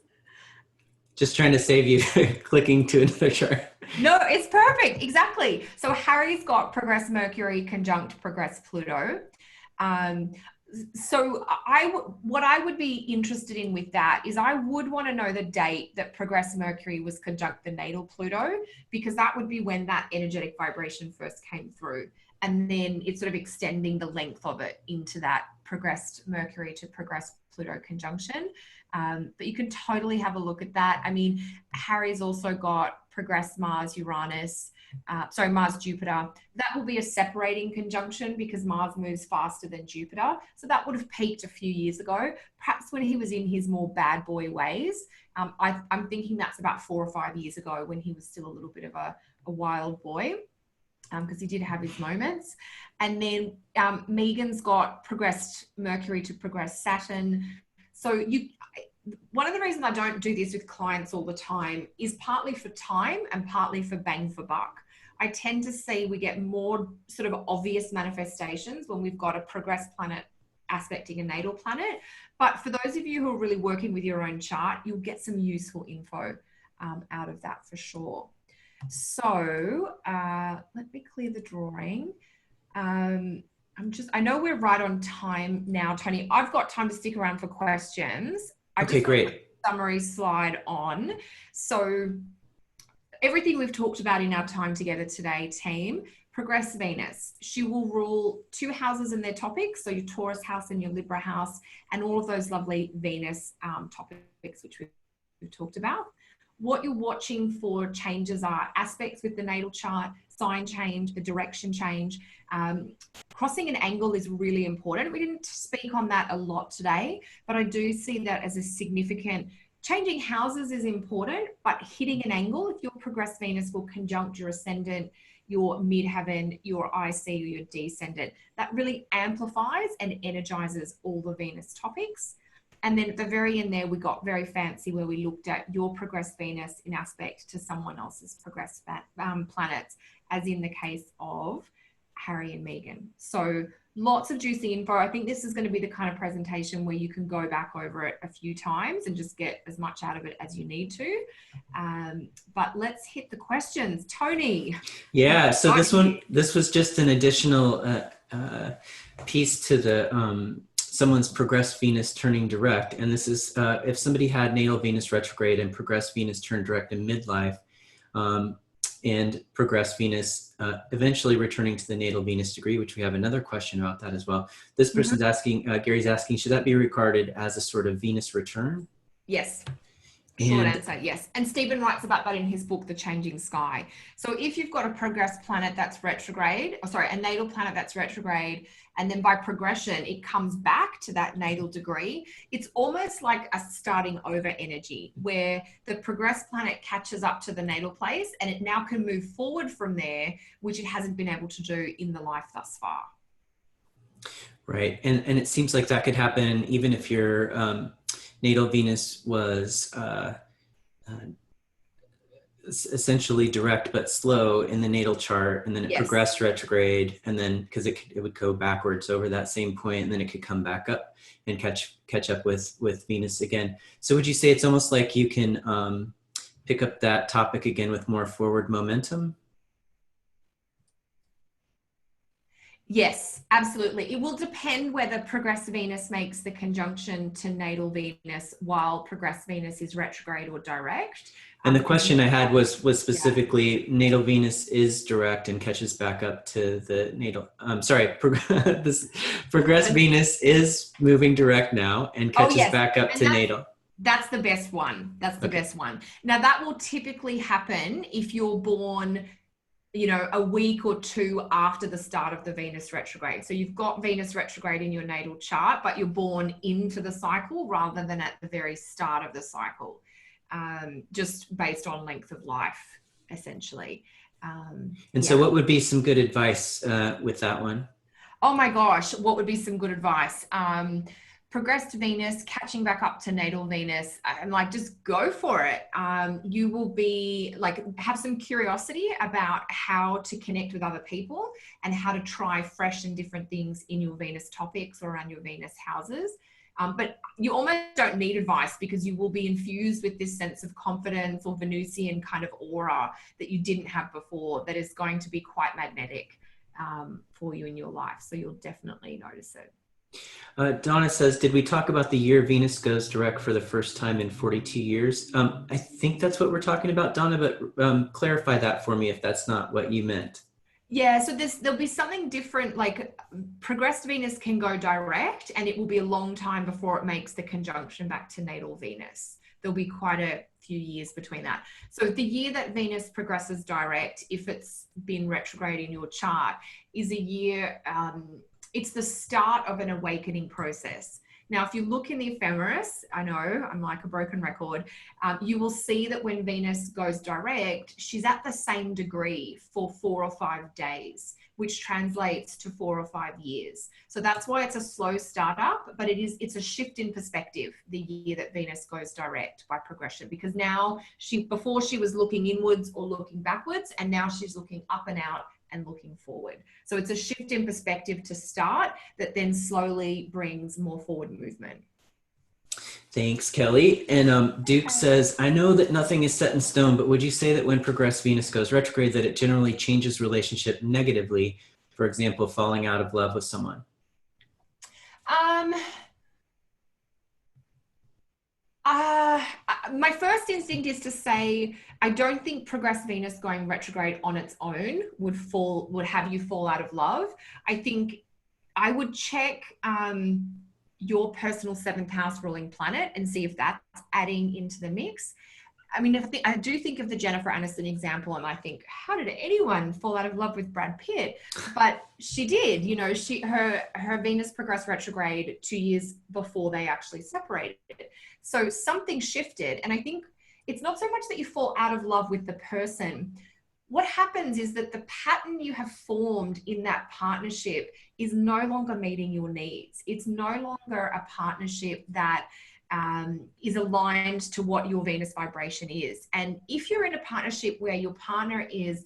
Just trying to save you clicking to another chart. No, it's perfect. Exactly. So Harry's got progressed Mercury conjunct progressed Pluto. So what I would be interested in with that is I would want to know the date that progressed Mercury was conjunct the natal Pluto, because that would be when that energetic vibration first came through. And then it's sort of extending the length of it into that progressed Mercury to progressed Pluto conjunction. But you can totally have a look at that. I mean, Harry's also got progressed Mars, Uranus, Mars, Jupiter. That will be a separating conjunction because Mars moves faster than Jupiter. So that would have peaked a few years ago, perhaps when he was in his more bad boy ways. I'm thinking that's about 4 or 5 years ago when he was still a little bit of a wild boy, because he did have his moments. And then Megan's got progressed Mercury to progressed Saturn. So one of the reasons I don't do this with clients all the time is partly for time and partly for bang for buck. I tend to see we get more sort of obvious manifestations when we've got a progressed planet aspecting a natal planet. But for those of you who are really working with your own chart, you'll get some useful info out of that for sure. So let me clear the drawing. I know we're right on time now, Tony. I've got time to stick around for questions. Okay, great. Summary slide on. So everything we've talked about in our time together today, team, progressed Venus. She will rule 2 houses in their topics. So your Taurus house and your Libra house, and all of those lovely Venus topics, which we've talked about. What you're watching for changes are aspects with the natal chart, sign change, the direction change. Crossing an angle is really important. We didn't speak on that a lot today, but I do see that as a significant. Changing houses is important, but hitting an angle, if your progressed Venus will conjunct your ascendant, your midheaven, your IC, or your descendant, that really amplifies and energizes all the Venus topics. And then at the very end there, we got very fancy where we looked at your progressed Venus in aspect to someone else's progressed planets, as in the case of Harry and Meghan. So lots of juicy info. I think this is going to be the kind of presentation where you can go back over it a few times and just get as much out of it as you need to. But let's hit the questions. Tony. Yeah, so this was just an additional piece to the someone's progressed Venus turning direct. And this is if somebody had natal Venus retrograde and progressed Venus turned direct in midlife, and progressed Venus eventually returning to the natal Venus degree, which we have another question about that as well. This person's asking, Gary's asking, should that be regarded as a sort of Venus return? Yes. Short answer, yes. And Stephen writes about that in his book, The Changing Sky. So if you've got a progressed planet that's retrograde, a natal planet that's retrograde, and then by progression, it comes back to that natal degree, it's almost like a starting over energy where the progressed planet catches up to the natal place and it now can move forward from there, which it hasn't been able to do in the life thus far. Right. And it seems like that could happen even if your natal Venus was essentially direct but slow in the natal chart, and then it progressed retrograde, and then because it would go backwards over that same point, and then it could come back up and catch up with Venus again. So would you say it's almost like you can pick up that topic again with more forward momentum? Yes, absolutely. It will depend whether progressed Venus makes the conjunction to natal Venus while progressed Venus is retrograde or direct. And the question I had was specifically natal Venus is direct and catches back up to the natal. This progressed Venus is moving direct now and catches back up to natal. That's the best one. That's the best one. Now that will typically happen if you're born, a week or two after the start of the Venus retrograde. So you've got Venus retrograde in your natal chart, but you're born into the cycle rather than at the very start of the cycle, just based on length of life, essentially. So what would be some good advice with that one? Oh my gosh, what would be some good advice? Progressed Venus catching back up to natal Venus, I'm like, just go for it. You will be like, have some curiosity about how to connect with other people and how to try fresh and different things in your Venus topics or around your Venus houses. But you almost don't need advice because you will be infused with this sense of confidence or Venusian kind of aura that you didn't have before that is going to be quite magnetic for you in your life. So you'll definitely notice it. Donna says, did we talk about the year Venus goes direct for the first time in 42 years? I think that's what we're talking about, Donna, but clarify that for me if that's not what you meant. Yeah, so there'll be something different, like progressed Venus can go direct and it will be a long time before it makes the conjunction back to natal Venus. There'll be quite a few years between that. So the year that Venus progresses direct, if it's been retrograde in your chart, is a year, it's the start of an awakening process. Now, if you look in the ephemeris, I know I'm like a broken record, you will see that when Venus goes direct, she's at the same degree for 4 or 5 days, which translates to 4 or 5 years. So that's why it's a slow startup, but it's a shift in perspective the year that Venus goes direct by progression, because now before she was looking inwards or looking backwards, and now she's looking up and out and looking forward. So it's a shift in perspective to start that then slowly brings more forward movement. Thanks, Kelly. And Duke says, I know that nothing is set in stone, but would you say that when progressed Venus goes retrograde, that it generally changes relationship negatively? For example, falling out of love with someone? My first instinct is to say, I don't think progressed Venus going retrograde on its own would have you fall out of love. I think I would check your personal 7th house ruling planet and see if that's adding into the mix. I mean, I do think of the Jennifer Aniston example, and I think, how did anyone fall out of love with Brad Pitt? But she did. Her Venus progressed retrograde 2 years before they actually separated. So something shifted, and I think it's not so much that you fall out of love with the person. What happens is that the pattern you have formed in that partnership is no longer meeting your needs. It's no longer a partnership that is aligned to what your Venus vibration is. And if you're in a partnership where your partner is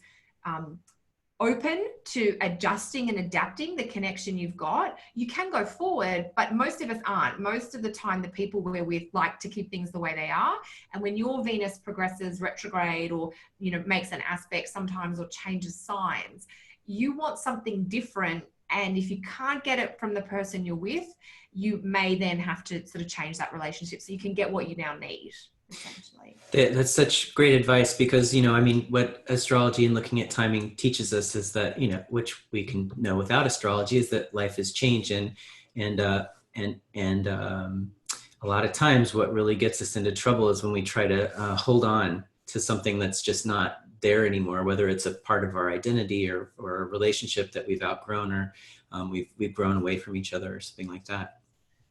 open to adjusting and adapting the connection you've got, you can go forward, but most of us aren't. Most of the time, the people we're with like to keep things the way they are. And when your Venus progresses retrograde or, you know, makes an aspect sometimes or changes signs, you want something different. And if you can't get it from the person you're with, you may then have to sort of change that relationship so you can get what you now need, essentially. That's such great advice because, you know, I mean, what astrology and looking at timing teaches us is that, you know, which we can know without astrology, is that life is change. And a lot of times what really gets us into trouble is when we try to hold on to something that's just not there anymore, whether it's a part of our identity or a relationship that we've outgrown or we've grown away from each other or something like that.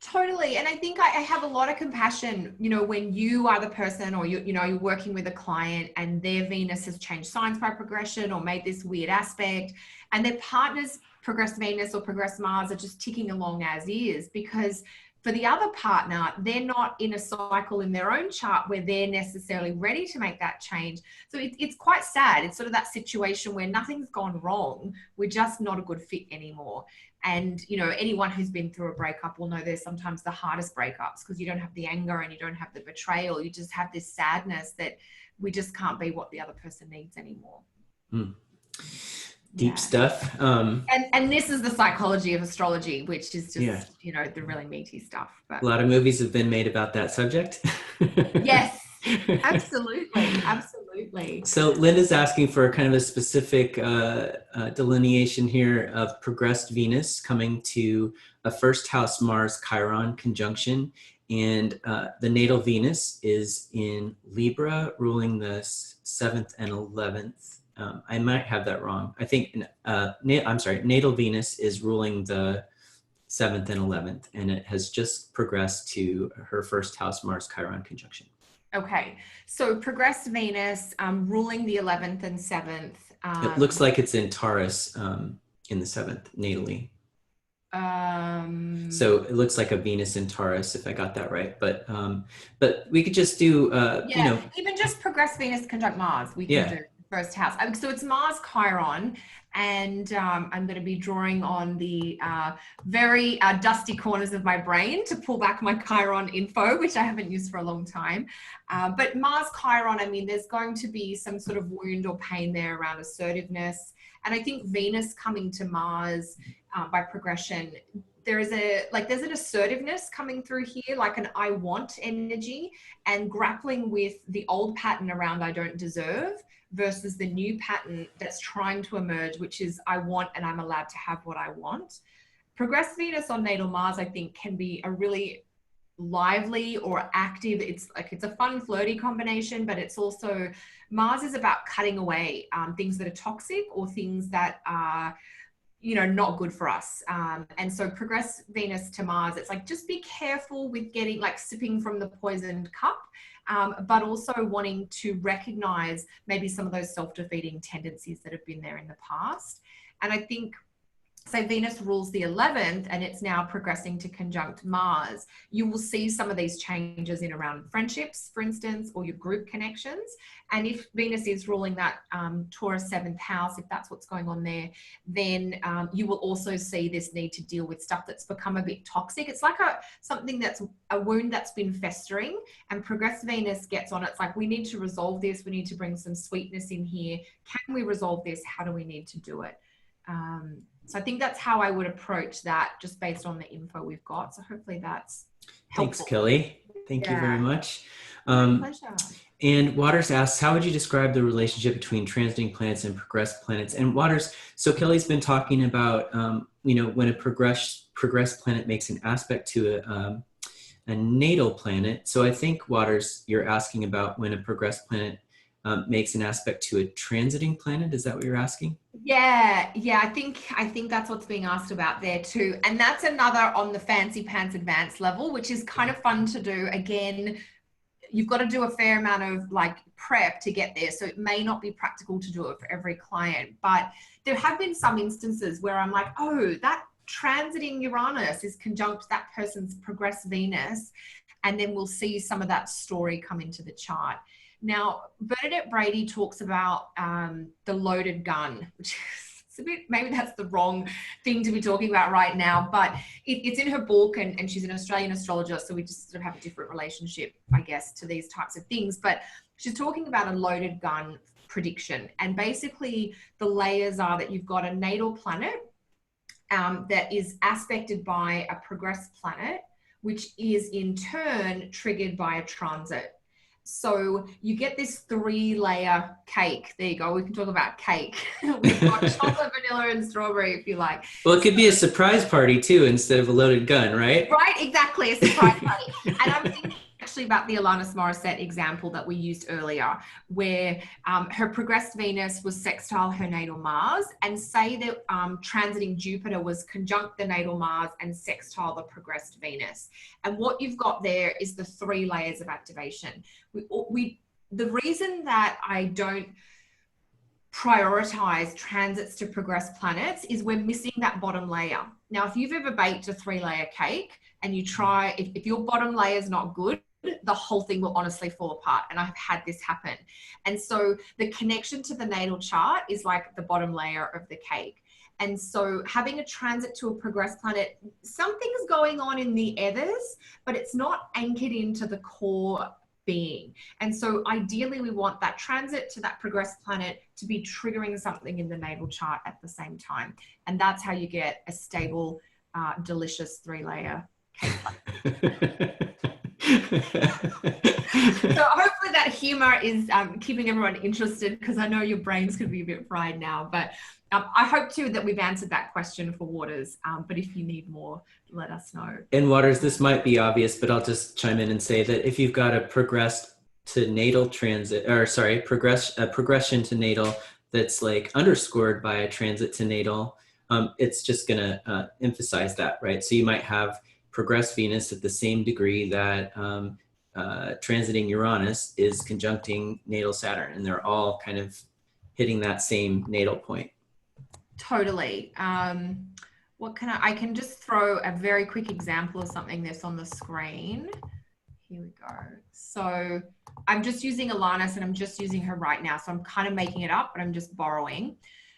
Totally. And I think I have a lot of compassion, you know, when you are the person or you're working with a client and their Venus has changed signs by progression or made this weird aspect and their partner's progressed Venus or progressed Mars are just ticking along as is, because for the other partner, they're not in a cycle in their own chart where they're necessarily ready to make that change. So it's quite sad. It's sort of that situation where nothing's gone wrong. We're just not a good fit anymore. And, you know, anyone who's been through a breakup will know there's sometimes the hardest breakups because you don't have the anger and you don't have the betrayal. You just have this sadness that we just can't be what the other person needs anymore. Deep stuff. And this is the psychology of astrology, which is just, you know, the really meaty stuff. But a lot of movies have been made about that subject. Yes, absolutely. Absolutely. So Linda's asking for kind of a specific delineation here of progressed Venus coming to a first house Mars Chiron conjunction. And the natal Venus is in Libra, ruling the 7th and 11th. I might have that wrong. I think, I'm sorry, natal Venus is ruling the 7th and 11th, and it has just progressed to her first house Mars Chiron conjunction. Okay, so progressed Venus ruling the 11th and 7th. It looks like it's in Taurus in the 7th, natally. So it looks like a Venus in Taurus, if I got that right. But we could just do, you know. Even just progressed Venus conjunct Mars, we can do first house. So it's Mars Chiron, and I'm going to be drawing on the very dusty corners of my brain to pull back my Chiron info, which I haven't used for a long time. But Mars Chiron, I mean, there's going to be some sort of wound or pain there around assertiveness. And I think Venus coming to Mars by progression, there's an assertiveness coming through here, like an I want energy, and grappling with the old pattern around I don't deserve versus the new pattern that's trying to emerge, which is I want and I'm allowed to have what I want. Progressed Venus on natal Mars, I think, can be a really lively or active. It's a fun, flirty combination, but it's also, Mars is about cutting away things that are toxic or things that are, you know, not good for us. And so progress Venus to Mars, it's like, just be careful with getting, like, sipping from the poisoned cup, but also wanting to recognize maybe some of those self-defeating tendencies that have been there in the past. And I think, so Venus rules the 11th and it's now progressing to conjunct Mars. You will see some of these changes in around friendships, for instance, or your group connections. And if Venus is ruling that Taurus 7th house, if that's what's going on there, then you will also see this need to deal with stuff that's become a bit toxic. It's like something that's a wound that's been festering, and progressed Venus gets on. It's like, we need to resolve this. We need to bring some sweetness in here. Can we resolve this? How do we need to do it? So I think that's how I would approach that, just based on the info we've got. So hopefully that's helpful. Thanks, Kelly. Thank you very much. My pleasure. And Waters asks, how would you describe the relationship between transiting planets and progressed planets? And Waters, so Kelly's been talking about, you know, when a progressed planet makes an aspect to a natal planet. So I think, Waters, you're asking about when a progressed planet makes an aspect to a transiting planet. Is that what you're asking? Yeah. I think that's what's being asked about there too. And that's another on the fancy pants advanced level, which is kind of fun to do. Again, you've got to do a fair amount of like prep to get there. So it may not be practical to do it for every client, but there have been some instances where I'm like, oh, that transiting Uranus is conjunct that person's progressed Venus. And then we'll see some of that story come into the chart. Now, Bernadette Brady talks about the loaded gun, which is It's a bit, maybe that's the wrong thing to be talking about right now, but it's in her book, and she's an Australian astrologer, so we just sort of have a different relationship, I guess, to these types of things. But she's talking about a loaded gun prediction, and basically the layers are that you've got a natal planet that is aspected by a progressed planet, which is in turn triggered by a transit. So you get this 3-layer cake. There you go. We can talk about cake. We've got chocolate, vanilla, and strawberry, if you like. Well, it could be a surprise party too, instead of a loaded gun, right? Right, exactly, a surprise party. And I'm thinking actually about the Alanis Morissette example that we used earlier, where her progressed Venus was sextile her natal Mars, and say that transiting Jupiter was conjunct the natal Mars and sextile the progressed Venus. And what you've got there is the 3 layers of activation. The reason that I don't prioritize transits to progressed planets is we're missing that bottom layer. Now, if you've ever baked a 3-layer cake and you try, if your bottom layer is not good, the whole thing will honestly fall apart. And I've had this happen. And so the connection to the natal chart is like the bottom layer of the cake. And so having a transit to a progressed planet, something's going on in the ethers, but it's not anchored into the core being. And so ideally we want that transit to that progressed planet to be triggering something in the natal chart at the same time. And that's how you get a stable, delicious 3-layer cake. So hopefully that humor is keeping everyone interested, because I know your brains could be a bit fried now, but I hope too that we've answered that question for Waters, but if you need more, let us know. And Waters, this might be obvious, but I'll just chime in and say that if you've got a progressed to natal transit, or sorry, progression to natal that's like underscored by a transit to natal, it's just gonna emphasize that, right? So you might have progressed Venus at the same degree that transiting Uranus is conjuncting natal Saturn, and they're all kind of hitting that same natal point. Totally. What can I can just throw a very quick example of something that's on the screen. Here we go. So I'm just using Alanis, and I'm just using her right now. So I'm kind of making it up, but I'm just borrowing.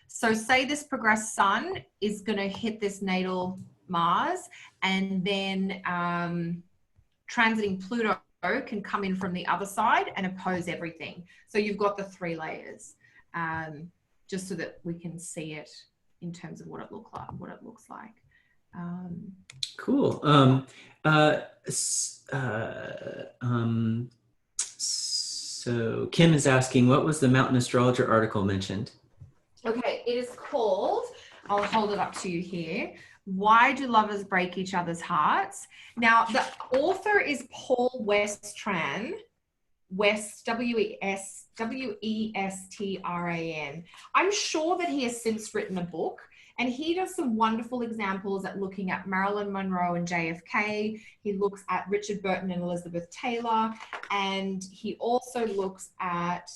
So say this progressed Sun is going to hit this natal Mars, and then transiting Pluto can come in from the other side and oppose everything. So you've got the 3 layers, just so that we can see it in terms of what it looks like. Cool. So Kim is asking, what was the Mountain Astrologer article mentioned? Okay, it is called, I'll hold it up to you here, Why Do Lovers Break Each Other's Hearts? Now, the author is Paul Westran, West, Westran. I'm sure that he has since written a book, and he does some wonderful examples at looking at Marilyn Monroe and JFK. He looks at Richard Burton and Elizabeth Taylor, and he also looks at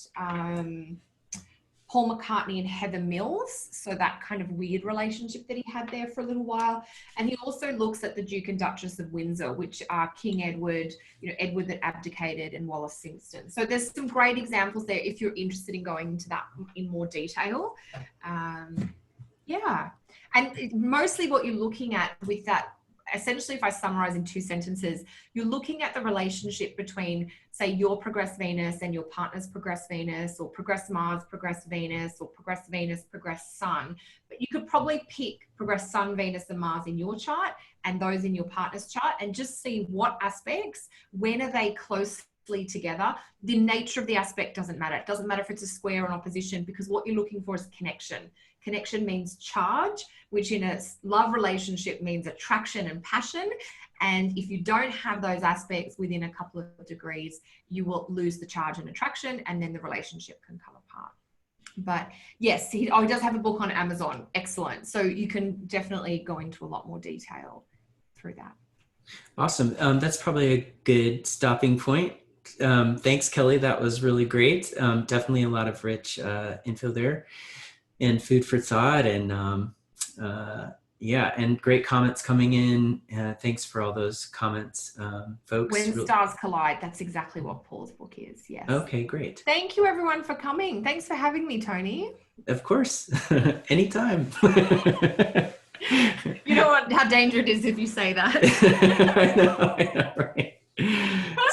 Paul McCartney and Heather Mills, so that kind of weird relationship that he had there for a little while. And he also looks at the Duke and Duchess of Windsor, which are King Edward, Edward that abdicated, and Wallace Simpson. So there's some great examples there if you're interested in going into that in more detail. Yeah, and mostly what you're looking at with that, essentially, if I summarize in 2 sentences, you're looking at the relationship between, say, your progressed Venus and your partner's progressed Venus, or progressed Mars, progressed Venus, or progressed Venus, progressed Sun. But you could probably pick progressed Sun, Venus, and Mars in your chart and those in your partner's chart, and just see what aspects, when are they closely together. The nature of the aspect doesn't matter. It doesn't matter if it's a square or an opposition, because what you're looking for is connection. Connection means charge, which in a love relationship means attraction and passion. And if you don't have those aspects within a couple of degrees, you will lose the charge and attraction, and then the relationship can come apart. But yes, he does have a book on Amazon. Excellent. So you can definitely go into a lot more detail through that. Awesome. That's probably a good stopping point. Thanks, Kelly. That was really great. Definitely a lot of rich info there, and food for thought. And Yeah, and great comments coming in. Thanks for all those comments, folks. When stars collide, that's exactly what Paul's book is. Yes. Okay, great. Thank you everyone for coming. Thanks for having me, Tony. Of course, anytime. You know what, how dangerous it is if you say that. I know, right?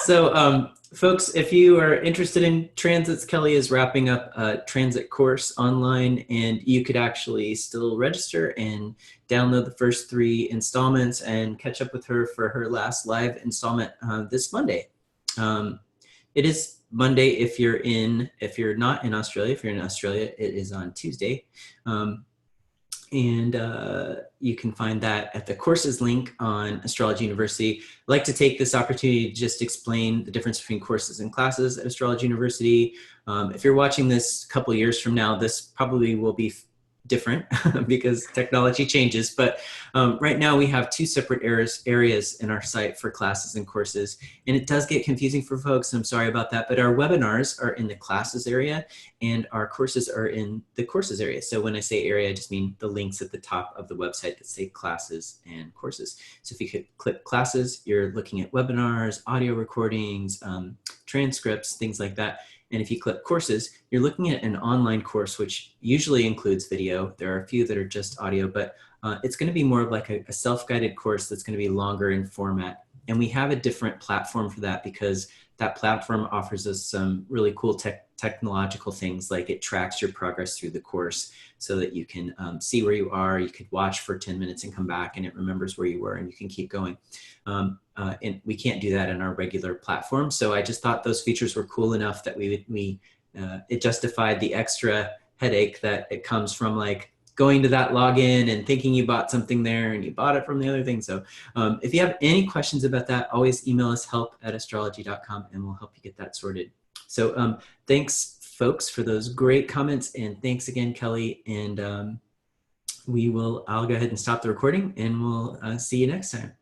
So, folks, if you are interested in transits, Kelly is wrapping up a transit course online, and you could actually still register and download the first 3 installments and catch up with her for her last live installment this Monday. It is Monday if you're not in Australia. If you're in Australia, it is on Tuesday. And you can find that at the courses link on Astrology University. I'd like to take this opportunity to just explain the difference between courses and classes at Astrology University. If you're watching this a couple of years from now, this probably will be different because technology changes. But right now we have 2 separate areas in our site for classes and courses. And it does get confusing for folks. I'm sorry about that. But our webinars are in the classes area and our courses are in the courses area. So when I say area, I just mean the links at the top of the website that say classes and courses. So if you could click classes, you're looking at webinars, audio recordings, transcripts, things like that. And if you click courses, you're looking at an online course, which usually includes video. There are a few that are just audio, but it's going to be more of like a self-guided course that's going to be longer in format. And we have a different platform for that because that platform offers us some really cool technological things, like it tracks your progress through the course so that you can see where you are. You could watch for 10 minutes and come back and it remembers where you were and you can keep going. And we can't do that in our regular platform. So I just thought those features were cool enough that it justified the extra headache that it comes from, like going to that login and thinking you bought something there and you bought it from the other thing. So if you have any questions about that, always email us help@astrology.com and we'll help you get that sorted. So thanks folks for those great comments, and thanks again, Kelly. And I'll go ahead and stop the recording and we'll see you next time.